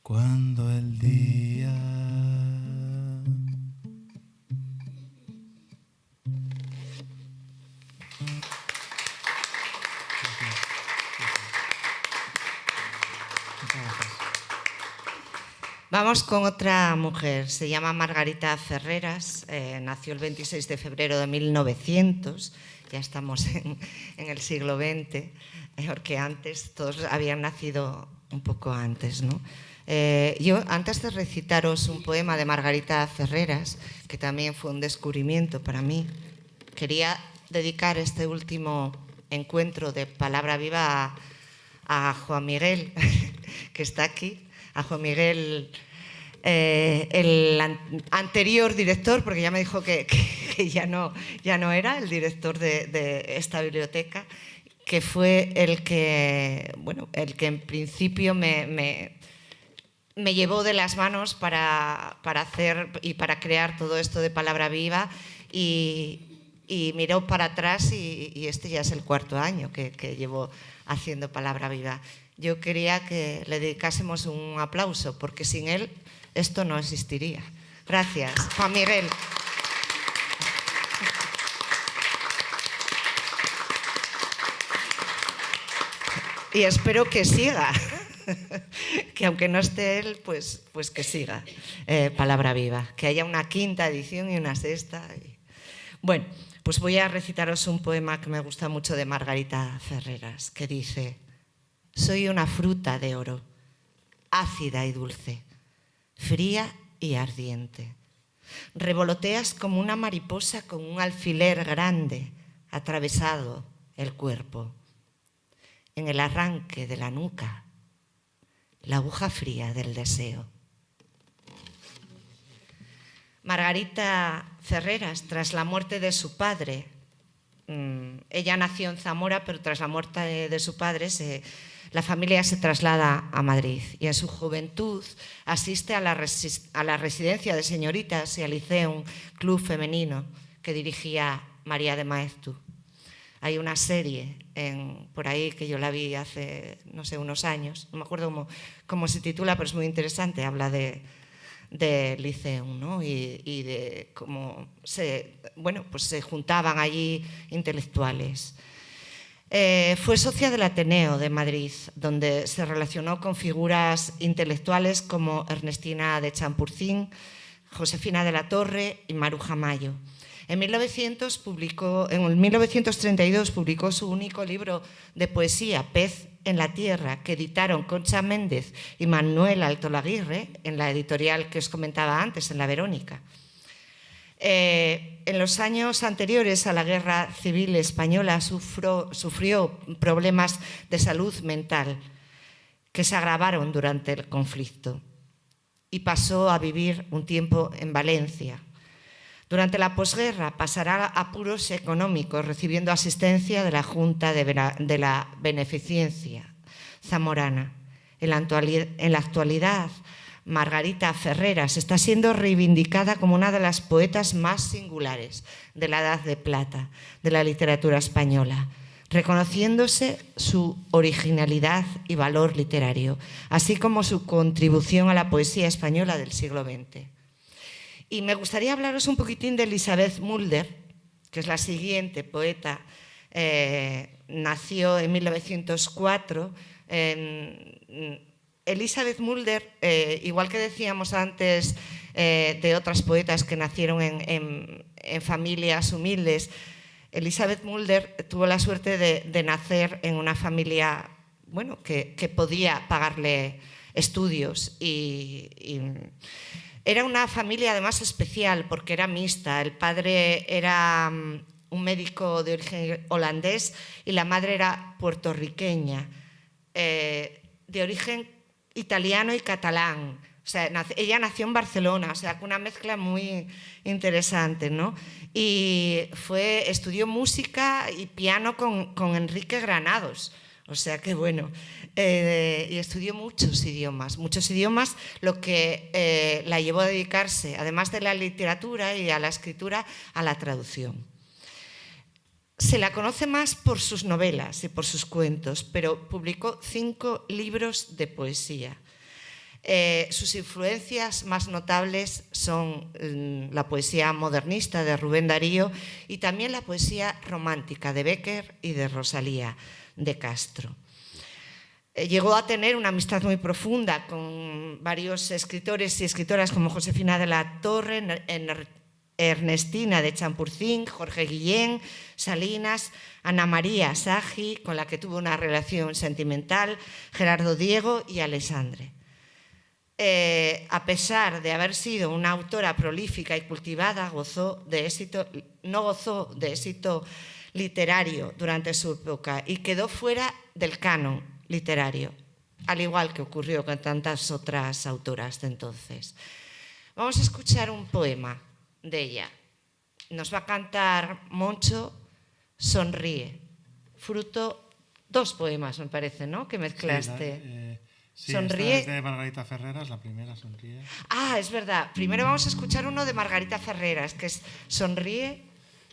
cuando el día Vamos con otra mujer, se llama Margarita Ferreras, nació el 26 de febrero de 1900, ya estamos en el siglo XX, porque antes todos habían nacido un poco antes, ¿no? Yo, antes de recitaros un poema de Margarita Ferreras, que también fue un descubrimiento para mí, quería dedicar este último encuentro de Palabra Viva a Juan Miguel, que está aquí, a Juan Miguel, el anterior director, porque ya me dijo que ya no era el director de esta biblioteca, que fue el que en principio me llevó de las manos para hacer y para crear todo esto de Palabra Viva, y miró para atrás y este ya es el 4º año que llevo haciendo Palabra Viva. Yo quería que le dedicásemos un aplauso, porque sin él esto no existiría. Gracias, Juan Miguel. Y espero que siga, que aunque no esté él, pues que siga Palabra Viva, que haya una 5ª edición y una 6ª. Bueno, pues voy a recitaros un poema que me gusta mucho de Margarita Ferreras, que dice: soy una fruta de oro, ácida y dulce, fría y ardiente. Revoloteas como una mariposa con un alfiler grande atravesado el cuerpo. En el arranque de la nuca, la aguja fría del deseo. Margarita Ferreras, tras la muerte de su padre, ella nació en Zamora, pero tras la muerte de su padre la familia se traslada a Madrid, y en su juventud asiste a la residencia de señoritas y al Liceum, club femenino que dirigía María de Maeztu. Hay una serie por ahí que yo la vi hace, no sé, unos años, no me acuerdo cómo se titula, pero es muy interesante, habla de Liceum, ¿no? Y de cómo se juntaban allí intelectuales. Fue socia del Ateneo de Madrid, donde se relacionó con figuras intelectuales como Ernestina de Champurcín, Josefina de la Torre y Maruja Mayo. En 1932 publicó su único libro de poesía, Pez en la Tierra, que editaron Concha Méndez y Manuel Altolaguirre en la editorial que os comentaba antes, en La Verónica. En los años anteriores a la Guerra Civil Española sufrió problemas de salud mental que se agravaron durante el conflicto y pasó a vivir un tiempo en Valencia. Durante la posguerra pasará apuros económicos recibiendo asistencia de la Junta de la Beneficencia zamorana. En la actualidad, Margarita Ferreras está siendo reivindicada como una de las poetas más singulares de la Edad de Plata de la literatura española, reconociéndose su originalidad y valor literario, así como su contribución a la poesía española del siglo XX. Y me gustaría hablaros un poquitín de Elizabeth Mulder, que es la siguiente poeta. Nació en 1904. Elizabeth Mulder, igual que decíamos antes de otras poetas que nacieron en familias humildes, Elizabeth Mulder tuvo la suerte de nacer en una familia que podía pagarle estudios y era una familia además especial porque era mixta. El padre era un médico de origen holandés y la madre era puertorriqueña, de origen italiano y catalán, O sea, ella nació en Barcelona, o sea, con una mezcla muy interesante, ¿no? Y estudió música y piano con Enrique Granados. O sea, que bueno. Y estudió muchos idiomas, lo que la llevó a dedicarse, además de la literatura y a la escritura, a la traducción. Se la conoce más por sus novelas y por sus cuentos, pero publicó 5 libros de poesía. Sus influencias más notables son la poesía modernista de Rubén Darío y también la poesía romántica de Bécquer y de Rosalía de Castro. Llegó a tener una amistad muy profunda con varios escritores y escritoras como Josefina de la Torre, Ernestina de Champurcín, Jorge Guillén, Salinas, Ana María Sagi, con la que tuvo una relación sentimental, Gerardo Diego y Alexandre. A pesar de haber sido una autora prolífica y cultivada, no gozó de éxito literario durante su época y quedó fuera del canon literario, al igual que ocurrió con tantas otras autoras de entonces. Vamos a escuchar un poema de ella. Nos va a cantar Moncho, Sonríe, fruto, 2 poemas me parece, ¿no?, que mezclaste. Sí, Sonríe. esta es de Margarita Ferreras, la primera, Sonríe. Ah, es verdad. Primero vamos a escuchar uno de Margarita Ferreras, que es Sonríe,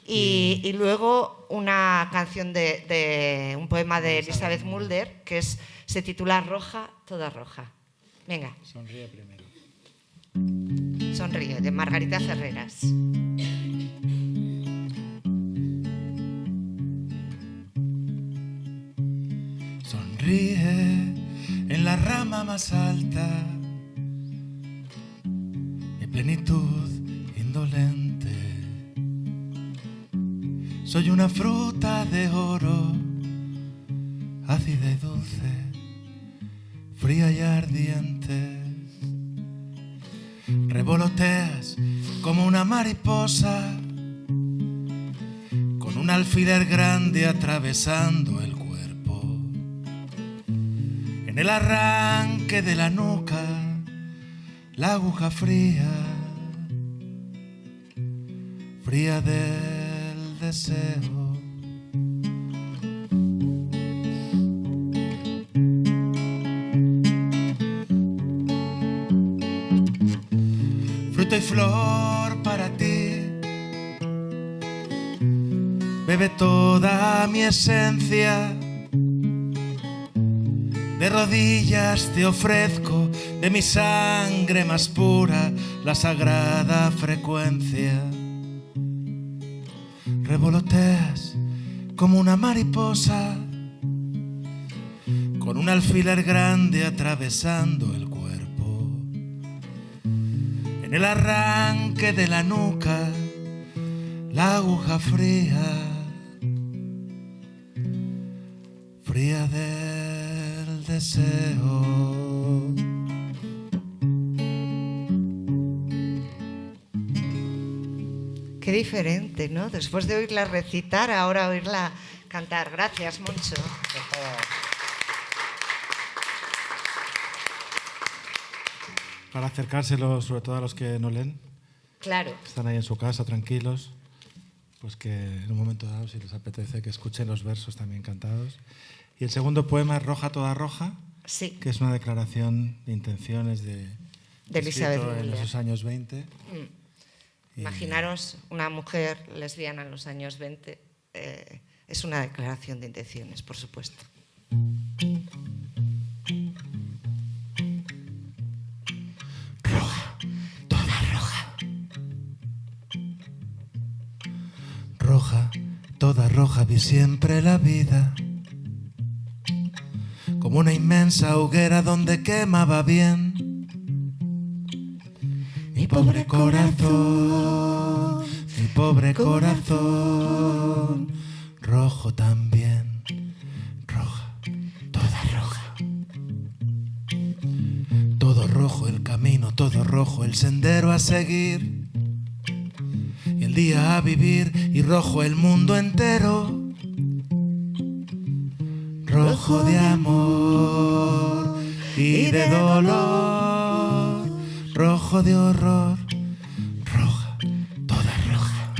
y luego una canción de un poema de Elizabeth Mulder, que se titula Roja, toda roja. Venga. Sonríe primero. Sonríe, de Margarita Ferreras. Sonríe en la rama más alta, mi plenitud indolente. Soy una fruta de oro, ácida y dulce, fría y ardiente. Revoloteas como una mariposa, con un alfiler grande atravesando el cuerpo. En el arranque de la nuca, la aguja fría, fría del deseo. Fruto y flor para ti, bebe toda mi esencia. De rodillas te ofrezco de mi sangre más pura la sagrada frecuencia. Revoloteas como una mariposa, con un alfiler grande atravesando el cuerpo. En el arranque de la nuca, la aguja fría, fría del deseo. Qué diferente, ¿no? Después de oírla recitar, ahora oírla cantar. Gracias, Moncho. Para acercárselo sobre todo a los que no leen. Claro. Están ahí en su casa tranquilos, pues que en un momento dado, si les apetece, que escuchen los versos también cantados. Y el segundo poema es Roja, toda roja, Sí. que es una declaración de intenciones de Elizabeth escrito en Mulder. esos años 20. Imaginaros una mujer lesbiana en los años 20. Es una declaración de intenciones, por supuesto. Roja, toda roja. Roja, toda roja, vi siempre la vida como una inmensa hoguera donde quemaba bien mi pobre corazón, mi pobre corazón, rojo también, roja, toda roja. Todo rojo el camino, todo rojo el sendero a seguir, y el día a vivir, y rojo el mundo entero. Rojo de amor y de dolor, rojo de horror, roja, toda roja.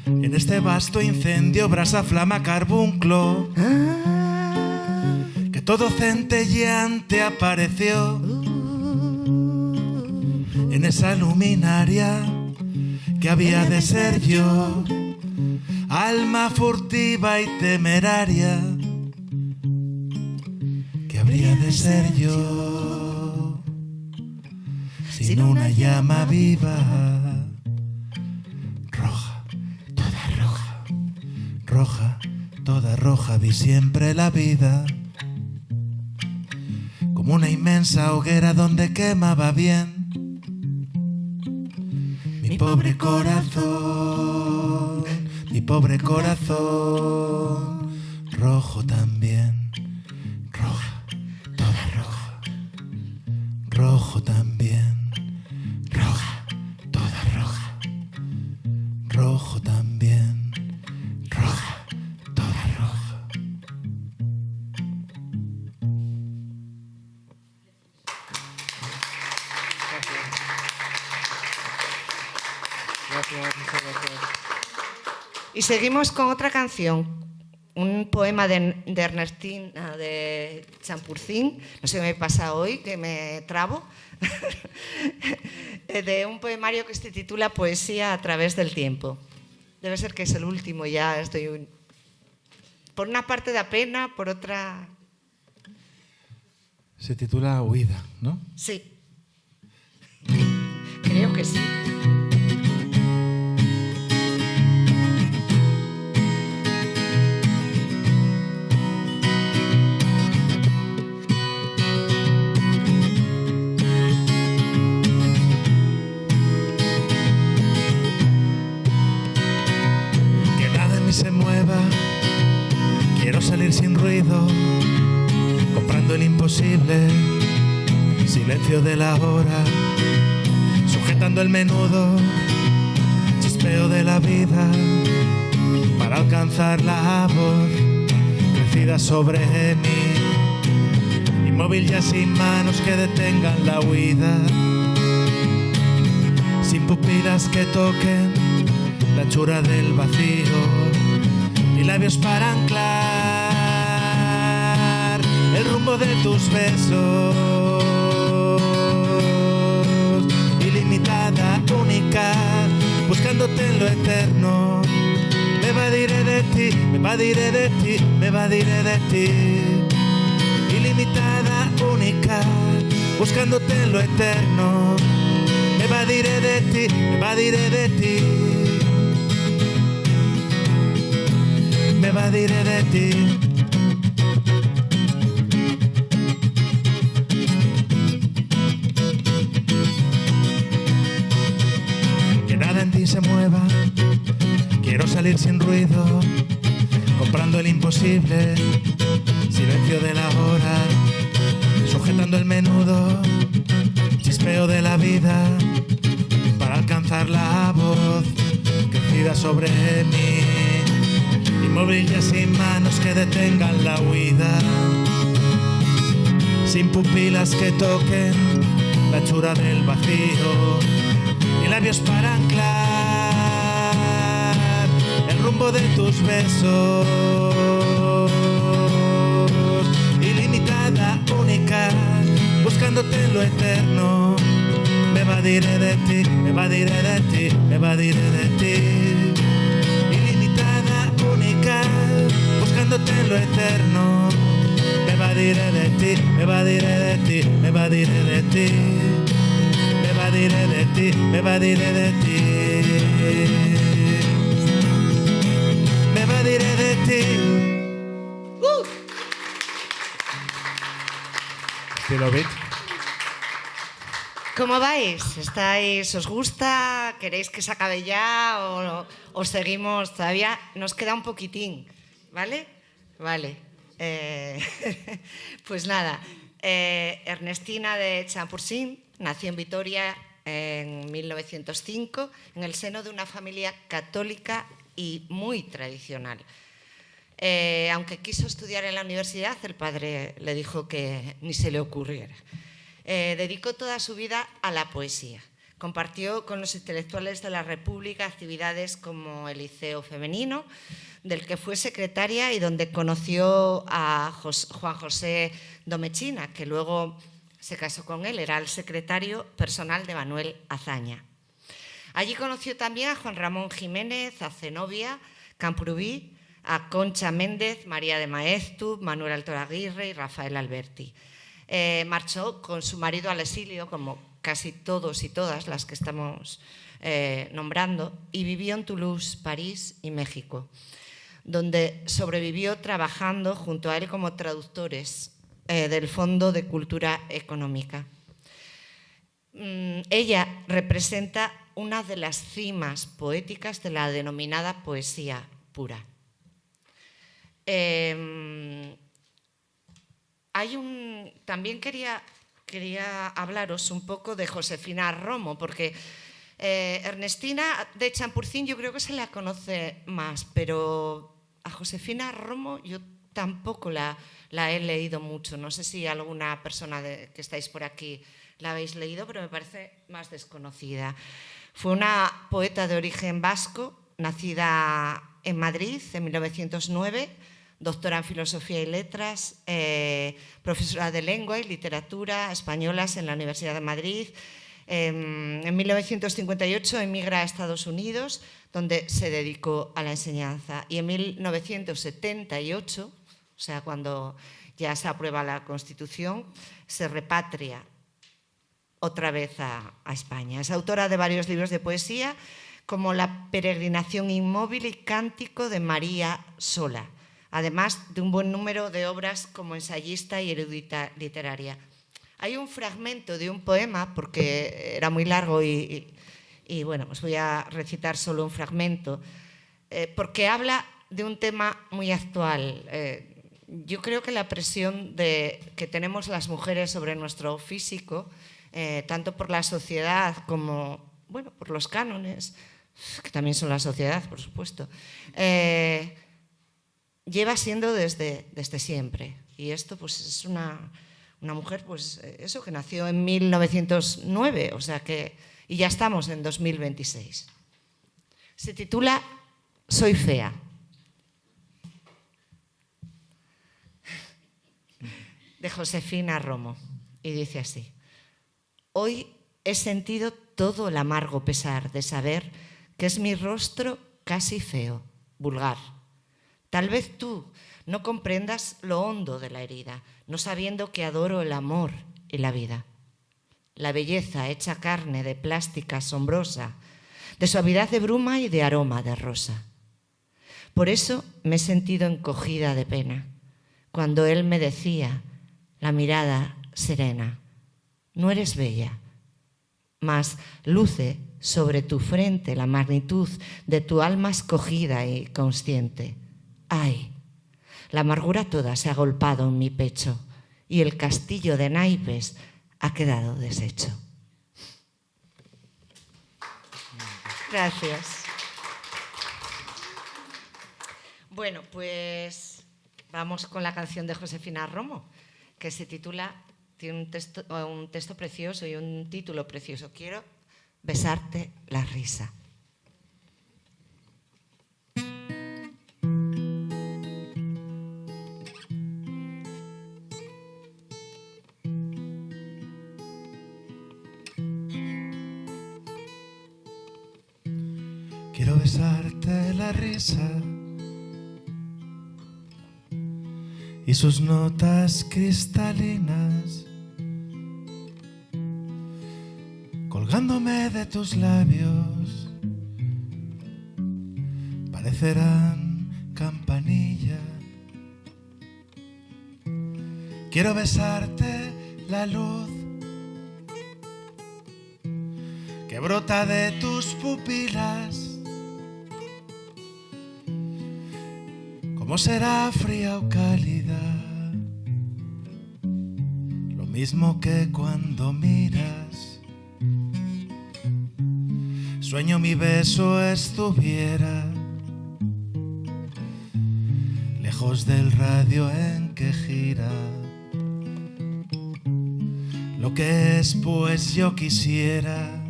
En este vasto incendio brasa, flama, carbunclo, que todo centelleante apareció en esa luminaria que había de ser yo, alma furtiva y temeraria, que habría de ser yo sin una llama viva. Roja, toda roja, roja, toda roja, vi siempre la vida como una inmensa hoguera donde quemaba bien mi pobre corazón, mi pobre corazón, rojo también, roja, toda roja, rojo también, roja, toda roja, rojo también, roja, toda roja. Gracias, muchas gracias. Y seguimos con otra canción, un poema de Ernestina de Champurcín, no sé qué me pasa hoy, que me trabo, de un poemario que se titula Poesía a través del tiempo. Debe ser que es el último, ya estoy... Por una parte da pena, por otra... Se titula Huida, ¿no? Sí. Creo que sí. Se mueva, quiero salir sin ruido, comprando el imposible, silencio de la hora, sujetando el menudo, chispeo de la vida, para alcanzar la voz crecida sobre mí, inmóvil ya sin manos que detengan la huida, sin pupilas que toquen la hechura del vacío, ni labios para anclar el rumbo de tus besos, ilimitada, única, buscándote en lo eterno. Me evadiré de ti, me evadiré de ti, me evadiré de ti, ilimitada, única, buscándote en lo eterno. Me evadiré de ti, me evadiré de ti, me evadiré de ti. Que nada en ti se mueva, quiero salir sin ruido, comprando el imposible, silencio de la hora, sujetando el menudo, chispeo de la vida, para alcanzar la voz crecida sobre mí, inmóvil ya sin manos que detengan la huida, sin pupilas que toquen la hechura del vacío, ni labios para anclar el rumbo de tus besos, ilimitada, única, buscándote en lo eterno. Me evadiré de ti, me evadiré de ti, me evadiré de ti, ilimitada, única, buscándote en lo eterno. Me evadiré de ti, me evadiré de ti, me evadiré de ti, me evadiré de ti, me evadiré de ti, me evadiré de ti. Estilo beat. ¿Cómo vais? ¿Estáis, os gusta? ¿Queréis que se acabe ya o seguimos todavía? Nos queda un poquitín, ¿vale? Vale. Pues nada, Ernestina de Champurcín nació en Vitoria en 1905 en el seno de una familia católica y muy tradicional. Aunque quiso estudiar en la universidad, el padre le dijo que ni se le ocurriera. Dedicó toda su vida a la poesía. Compartió con los intelectuales de la República actividades como el Liceo Femenino, del que fue secretaria y donde conoció a Juan José Domechina, que luego se casó con él, era el secretario personal de Manuel Azaña. Allí conoció también a Juan Ramón Jiménez, a Zenobia Camprubí, a Concha Méndez, María de Maeztu, Manuel Altor Aguirre y Rafael Alberti. Marchó con su marido al exilio, como casi todos y todas las que estamos nombrando, y vivió en Toulouse, París y México, donde sobrevivió trabajando junto a él como traductores del Fondo de Cultura Económica. Ella representa una de las cimas poéticas de la denominada poesía pura. También quería hablaros un poco de Josefina Romo, porque Ernestina de Champurcín yo creo que se la conoce más, pero a Josefina Romo yo tampoco la he leído mucho. No sé si alguna persona que estáis por aquí la habéis leído, pero me parece más desconocida. Fue una poeta de origen vasco, nacida en Madrid en 1909, doctora en Filosofía y Letras, profesora de Lengua y Literatura españolas en la Universidad de Madrid. En 1958 emigra a Estados Unidos, donde se dedicó a la enseñanza. Y en 1978, o sea, cuando ya se aprueba la Constitución, se repatria otra vez a España. Es autora de varios libros de poesía, como La peregrinación inmóvil y Cántico de María Sola, además de un buen número de obras como ensayista y erudita literaria. Hay un fragmento de un poema, porque era muy largo y bueno, os voy a recitar solo un fragmento, porque habla de un tema muy actual. Yo creo que la presión que tenemos las mujeres sobre nuestro físico, tanto por la sociedad como bueno, por los cánones, que también son la sociedad, por supuesto, lleva siendo desde siempre. Y esto pues es una mujer pues eso, que nació en 1909, o sea que, y ya estamos en 2026. Se titula Soy fea. De Josefina Romo, y dice así: hoy he sentido todo el amargo pesar de saber que es mi rostro casi feo, vulgar. Tal vez tú no comprendas lo hondo de la herida, no sabiendo que adoro el amor y la vida. La belleza hecha carne de plástica asombrosa, de suavidad de bruma y de aroma de rosa. Por eso me he sentido encogida de pena, cuando él me decía, la mirada serena, no eres bella, mas luce sobre tu frente la magnitud de tu alma escogida y consciente. ¡Ay! La amargura toda se ha agolpado en mi pecho y el castillo de naipes ha quedado deshecho. Gracias. Bueno, pues vamos con la canción de Josefina Romo, que se titula, tiene un texto precioso y un título precioso. Quiero besarte la risa. Quiero besarte la risa y sus notas cristalinas, colgándome de tus labios, parecerán campanilla. Quiero besarte la luz que brota de tus pupilas. ¿Cómo será fría o cálida? Lo mismo que cuando miras. Sueño mi beso estuviera lejos del radio en que gira. lo que después yo quisiera.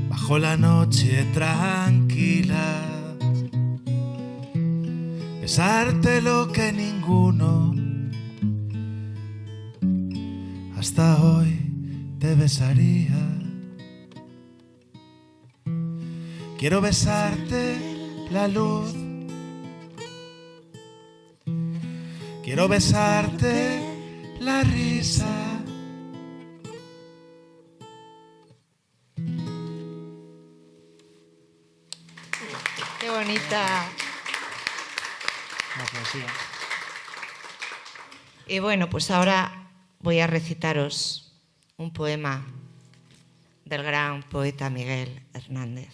Bajo la noche tranquila, besarte lo que ninguno hasta hoy te besaría. Quiero besarte la luz, quiero besarte la risa. Qué bonita. La poesía. Y bueno, pues ahora voy a recitaros un poema del gran poeta Miguel Hernández,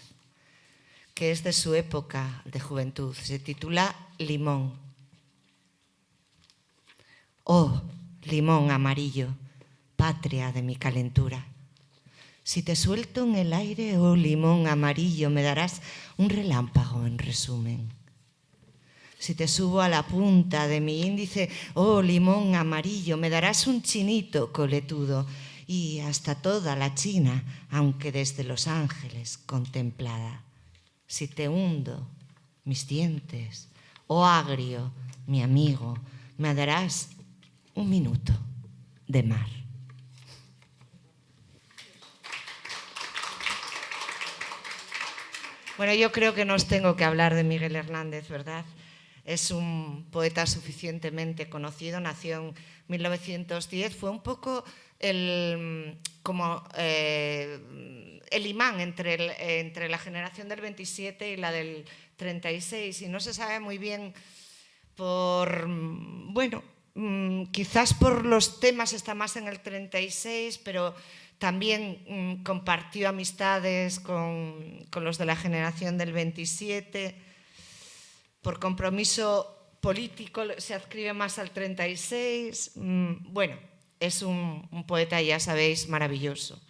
que es de su época de juventud. Se titula Limón. Oh, limón amarillo, patria de mi calentura. Si te suelto en el aire, oh limón amarillo, me darás un relámpago en resumen. Si te subo a la punta de mi índice, oh limón amarillo, me darás un chinito coletudo y hasta toda la China, aunque desde Los Ángeles contemplada. Si te hundo mis dientes, oh agrio, mi amigo, me darás un minuto de mar. Bueno, yo creo que no os tengo que hablar de Miguel Hernández, ¿verdad? Es un poeta suficientemente conocido, nació en 1910, fue un poco el imán entre la generación del 27 y la del 36, y no se sabe muy bien quizás por los temas está más en el 36, pero también compartió amistades con los de la generación del 27. Por compromiso político se adscribe más al 36. Bueno, es un poeta, ya sabéis, maravilloso.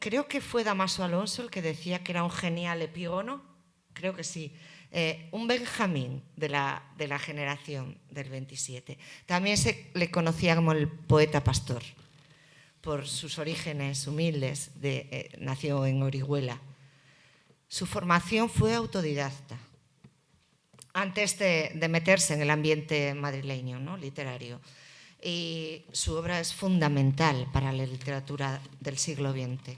Creo que fue Damaso Alonso el que decía que era un genial epígono, creo que sí. Un Benjamín de la generación del 27. También se le conocía como el poeta pastor, por sus orígenes humildes, nació en Orihuela. Su formación fue autodidacta, antes de meterse en el ambiente madrileño, ¿no?, literario. Y su obra es fundamental para la literatura del siglo XX,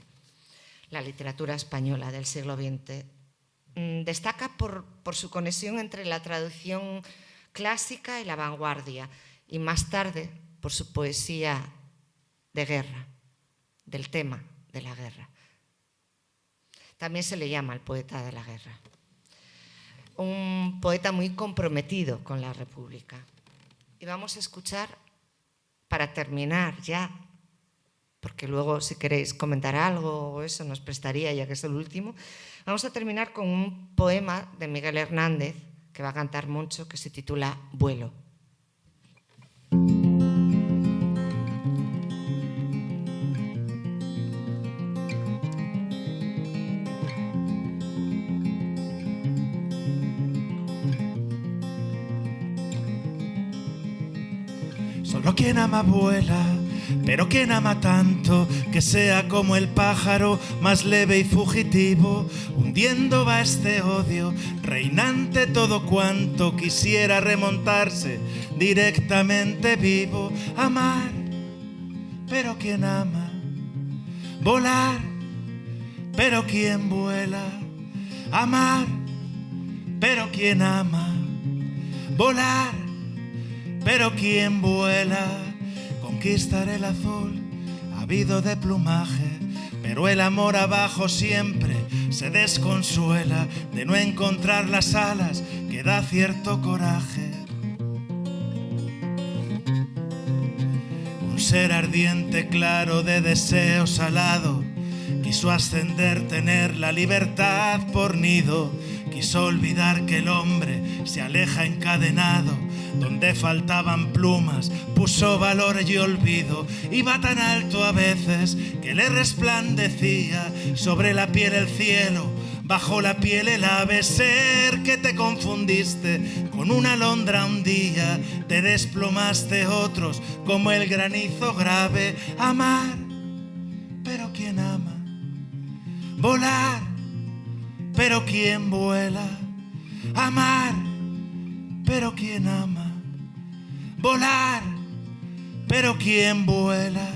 la literatura española del siglo XX. Destaca por su conexión entre la tradición clásica y la vanguardia, y más tarde por su poesía de guerra, del tema de la guerra. También se le llama el poeta de la guerra. Un poeta muy comprometido con la República. Y vamos a escuchar, para terminar ya, porque luego si queréis comentar algo o eso nos prestaría, ya que es el último, vamos a terminar con un poema de Miguel Hernández, que va a cantar mucho, que se titula Vuelo. Solo quien ama vuela, pero quien ama tanto que sea como el pájaro más leve y fugitivo, hundiendo va este odio, reinante todo cuanto quisiera remontarse directamente vivo. Amar, pero quien ama, volar, pero quien vuela. Amar, pero quien ama, volar, pero quien vuela. Conquistar el azul, habido de plumaje, pero el amor abajo siempre se desconsuela de no encontrar las alas que da cierto coraje. Un ser ardiente claro de deseo salado quiso ascender, tener la libertad por nido. Quiso olvidar que el hombre se aleja encadenado. Donde faltaban plumas puso valor y olvido. Iba tan alto a veces que le resplandecía sobre la piel el cielo. Bajo la piel el ave ser que te confundiste con una alondra un día, te desplomaste otros como el granizo grave. Amar, pero ¿quién ama? Volar, pero ¿quién vuela? Amar, pero ¿quién ama? Volar, pero ¿quién vuela?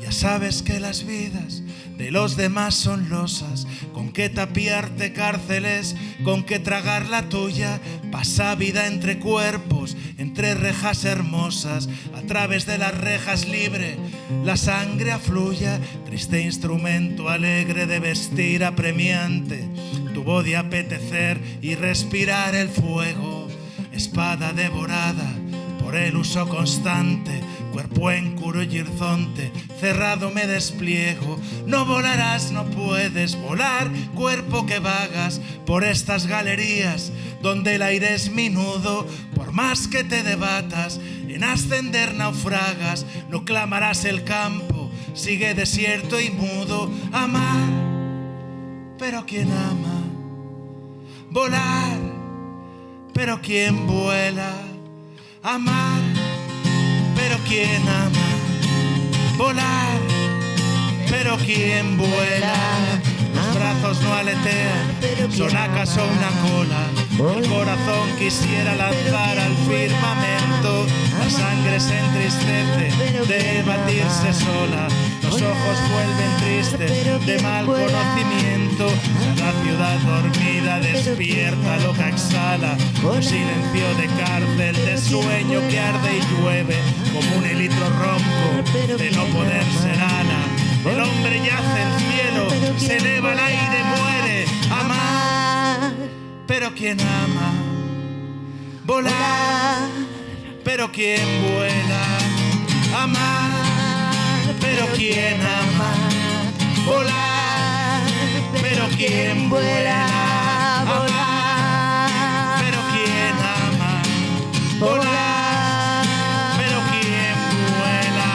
Ya sabes que las vidas de los demás son losas, con qué tapiarte cárceles, con qué tragar la tuya. Pasa vida entre cuerpos, entre rejas hermosas, a través de las rejas libre la sangre afluya. Triste instrumento alegre de vestir apremiante, tuvo de apetecer y respirar el fuego. Espada devorada por el uso constante, cuerpo en curo y horizonte, cerrado me despliego. No volarás, no puedes volar, cuerpo que vagas por estas galerías donde el aire es minudo. Por más que te debatas, en ascender naufragas, no clamarás el campo, sigue desierto y mudo. Amar, pero ¿quién ama? Volar, pero ¿quién vuela? Amar, pero ¿quién ama? Volar, pero ¿quién vuela? Los brazos no aletean, ¿son acaso una cola? El corazón quisiera lanzar al firmamento, la sangre se entristece de batirse sola, los ojos vuelven tristes de mal conocimiento. La ciudad dormida despierta lo que exhala, un silencio de cárcel, de sueño que arde y llueve como un hilitro ronco de no poder ser ala. El hombre yace en cielo, se eleva al aire, muere. Amar, pero ¿quién ama? Volar, pero ¿quién vuela? Amar, pero ¿quién ama? Volar, pero ¿quién vuela? Amar, pero ¿quién ama? Volar, pero ¿quién vuela?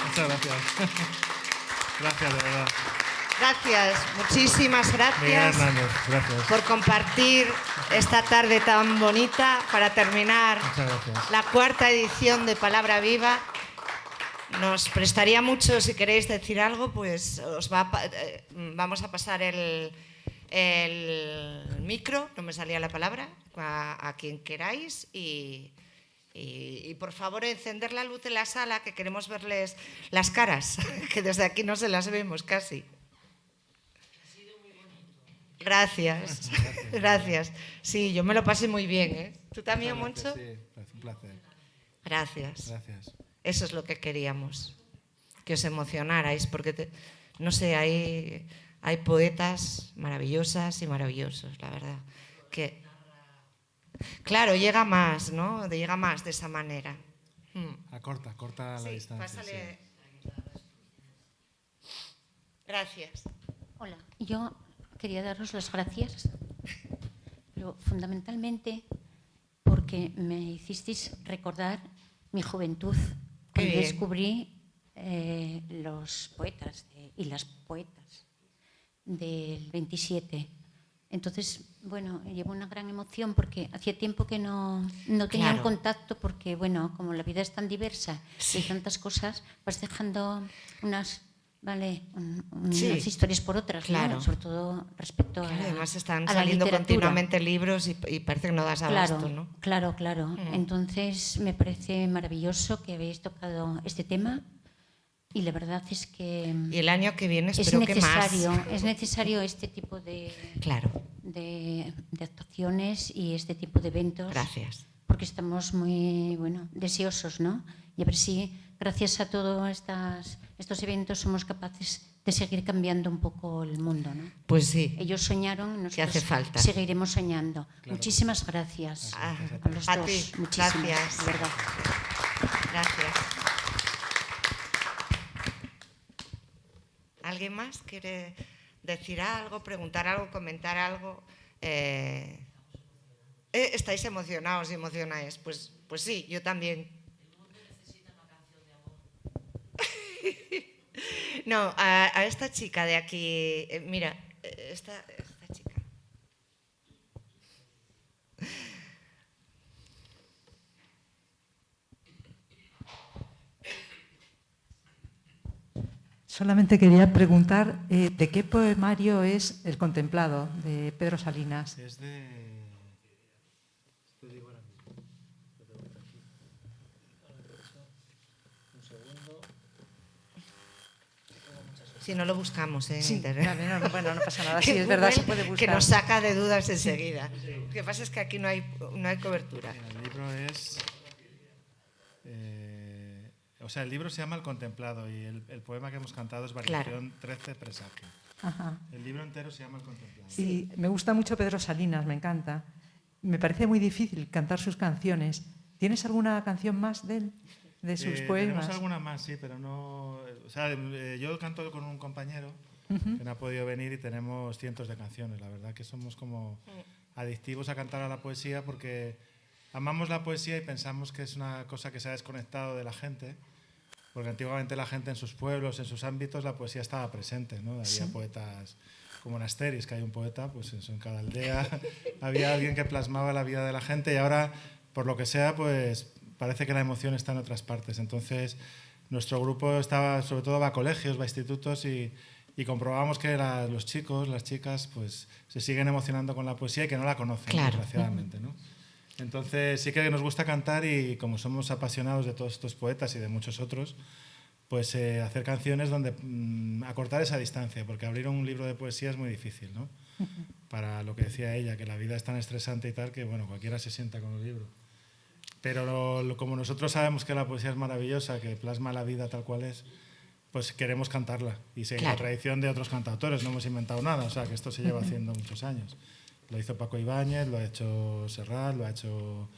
Muchas gracias. Gracias, de verdad. Gracias, muchísimas Miguel gracias Hernández, gracias. por compartir esta tarde tan bonita para terminar Muchas gracias. la cuarta edición de Palabra Viva. Nos prestaría mucho, si queréis decir algo, pues vamos a pasar el micro, no me salía la palabra, a quien queráis y por favor encender la luz de la sala, que queremos verles las caras, que desde aquí no se las vemos casi. Gracias, gracias. Sí, yo me lo pasé muy bien, ¿eh? ¿Tú también, Moncho? Sí, un placer. Gracias. Gracias. Eso es lo que queríamos, que os emocionarais, porque, no sé, hay poetas maravillosas y maravillosos, la verdad. Que, claro, llega más, ¿no? Llega más de esa manera. Corta la Sí, distancia. pásale. Gracias. Hola, yo quería daros las gracias, pero fundamentalmente porque me hicisteis recordar mi juventud, Qué cuando bien. descubrí los poetas y las poetas del 27. Entonces, bueno, llevo una gran emoción porque hacía tiempo que no tenía Claro. un contacto porque, bueno, como la vida es tan diversa Sí. y tantas cosas, vas dejando unas Sí. unas historias por otras, ¿no? Claro. Sobre todo respecto Claro, a, además están a la saliendo literatura. continuamente libros y parece que no das abasto, ¿no? Claro. Entonces me parece maravilloso que habéis tocado este tema y la verdad es que Y el año que viene es espero que más. necesario este tipo de Claro, actuaciones y este tipo de eventos. gracias. Porque estamos muy deseosos, ¿no? Y a ver si gracias a todos estos eventos somos capaces de seguir cambiando un poco el mundo, ¿no? Pues sí, Ellos soñaron, nosotros Que hace falta. seguiremos soñando. Muchísimas gracias Ah, a los a dos. ti, Muchísimas, gracias. de verdad. Gracias. ¿Alguien más quiere decir algo, preguntar algo, comentar algo? ¿Estáis emocionados y emocionáis? Pues sí, yo también. No, a esta chica de aquí, mira, esta chica. Solamente quería preguntar de qué poemario es El Contemplado, de Pedro Salinas. Es de... Te digo ahora mismo. Un segundo. Si no lo buscamos en Sí, internet. vale, no, bueno, no pasa nada. Sí, Que es verdad, Google, se puede buscar. Que nos saca de dudas enseguida. Lo que pasa es que aquí no hay cobertura. El libro es... o sea, el libro se llama El Contemplado y el poema que hemos cantado es Variación 13, Presagio. Ajá. El libro entero se llama El Contemplado. Y me gusta mucho Pedro Salinas, me encanta. Me parece muy difícil cantar sus canciones. ¿Tienes alguna canción más de él, de sus poemas? Tenemos alguna más, sí, pero no... O sea, yo canto con un compañero que no ha podido venir y tenemos cientos de canciones. La verdad que somos como adictivos a cantar a la poesía porque amamos la poesía y pensamos que es una cosa que se ha desconectado de la gente, porque antiguamente la gente en sus pueblos, en sus ámbitos, la poesía estaba presente, ¿no? Había poetas como en Asteris, que hay un poeta, pues eso, en cada aldea había alguien que plasmaba la vida de la gente y ahora, por lo que sea, pues parece que la emoción está en otras partes. Entonces, nuestro grupo sobre todo va a colegios, va a institutos y comprobamos que los chicos, las chicas, pues se siguen emocionando con la poesía y que no la conocen, claro, desgraciadamente, ¿no? Entonces sí que nos gusta cantar y como somos apasionados de todos estos poetas y de muchos otros, pues hacer canciones donde acortar esa distancia, porque abrir un libro de poesía es muy difícil, ¿no? Para lo que decía ella, que la vida es tan estresante y tal que bueno, cualquiera se sienta con un libro. Pero como nosotros sabemos que la poesía es maravillosa, que plasma la vida tal cual es, pues queremos cantarla y seguir la tradición de otros cantautores, no hemos inventado nada, o sea que esto se lleva haciendo muchos años. Lo hizo Paco Ibáñez, lo ha hecho Serrat, lo ha hecho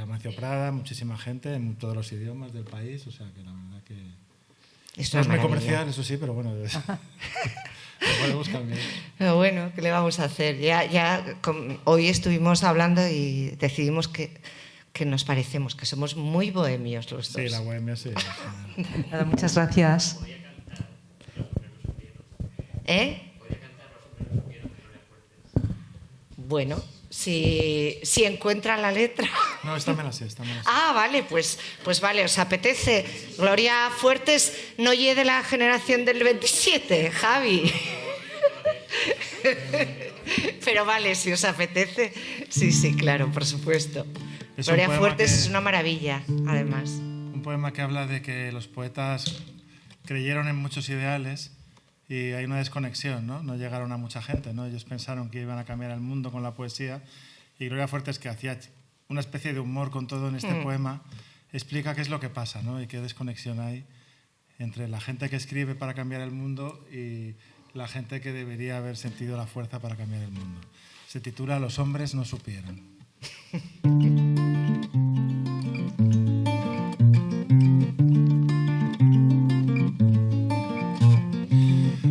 Amancio Prada, muchísima gente en todos los idiomas del país, o sea que la verdad que... No es muy comercial, eso sí, pero bueno, lo podemos cambiar. Pero bueno, ¿qué le vamos a hacer? Hoy estuvimos hablando y decidimos que nos parecemos, que somos muy bohemios los dos. Sí, la bohemia sí. Nada, muchas gracias. Bueno, si encuentra la letra. No, esta me la sé. Ah, vale, pues vale, os apetece. Gloria Fuertes no lle de la generación del 27, Javi. Pero vale, si os apetece. Sí, claro, por supuesto. Gloria Fuertes es una maravilla, además. Un poema que habla de que los poetas creyeron en muchos ideales y hay una desconexión, ¿no? No llegaron a mucha gente, ¿no? Ellos pensaron que iban a cambiar el mundo con la poesía y Gloria Fuertes, que hacía una especie de humor con todo en este poema, explica qué es lo que pasa, ¿no? Y qué desconexión hay entre la gente que escribe para cambiar el mundo y la gente que debería haber sentido la fuerza para cambiar el mundo. Se titula Los hombres no supieron.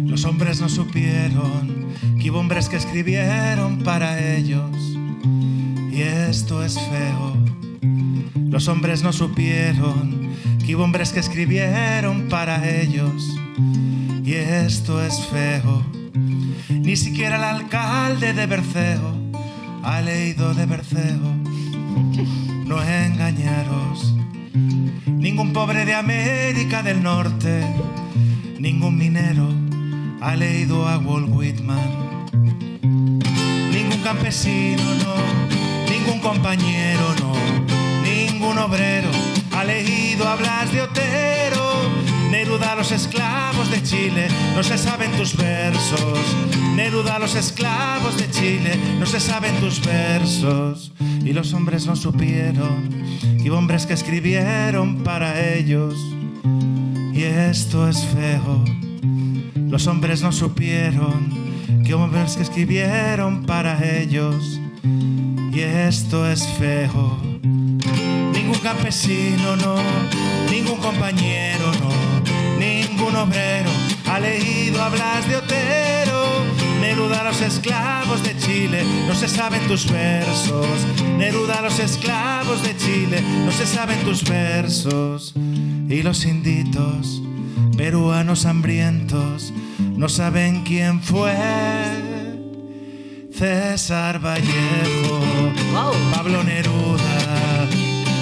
Los hombres no supieron que hubo hombres que escribieron para ellos, y esto es feo. Los hombres no supieron que hubo hombres que escribieron para ellos, y esto es feo. Ni siquiera el alcalde de Berceo ha leído de Berceo. No engañaros. Ningún pobre de América del Norte, ningún minero ha leído a Walt Whitman. Ningún campesino, no. Ningún compañero, no. Ningún obrero ha leído a Blas de Otero. Neruda a los esclavos de Chile, no se saben tus versos. Neruda a los esclavos de Chile, no se saben tus versos. Y los hombres no supieron que hubo hombres que escribieron para ellos, y esto es feo. Los hombres no supieron que hubo hombres que escribieron para ellos, y esto es feo. Ningún campesino, no. Ningún compañero, no. Ningún obrero ha leído a Blas de Otero. Neruda a los esclavos de Chile, no se saben tus versos. Neruda a los esclavos de Chile, no se saben tus versos. Y los inditos peruanos hambrientos no saben quién fue. César Vallejo, Pablo Neruda,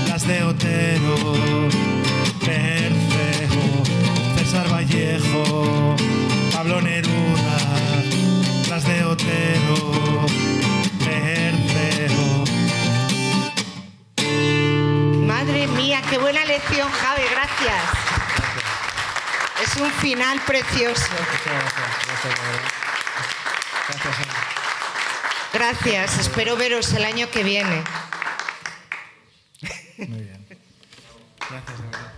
las de Otero, Bercejo. César Vallejo, Pablo Neruda, las de Otero, Bercejo. Madre mía, qué buena lección, Javi, gracias. Es un final precioso. Gracias, espero veros el año que viene. Muy bien. Gracias, de verdad.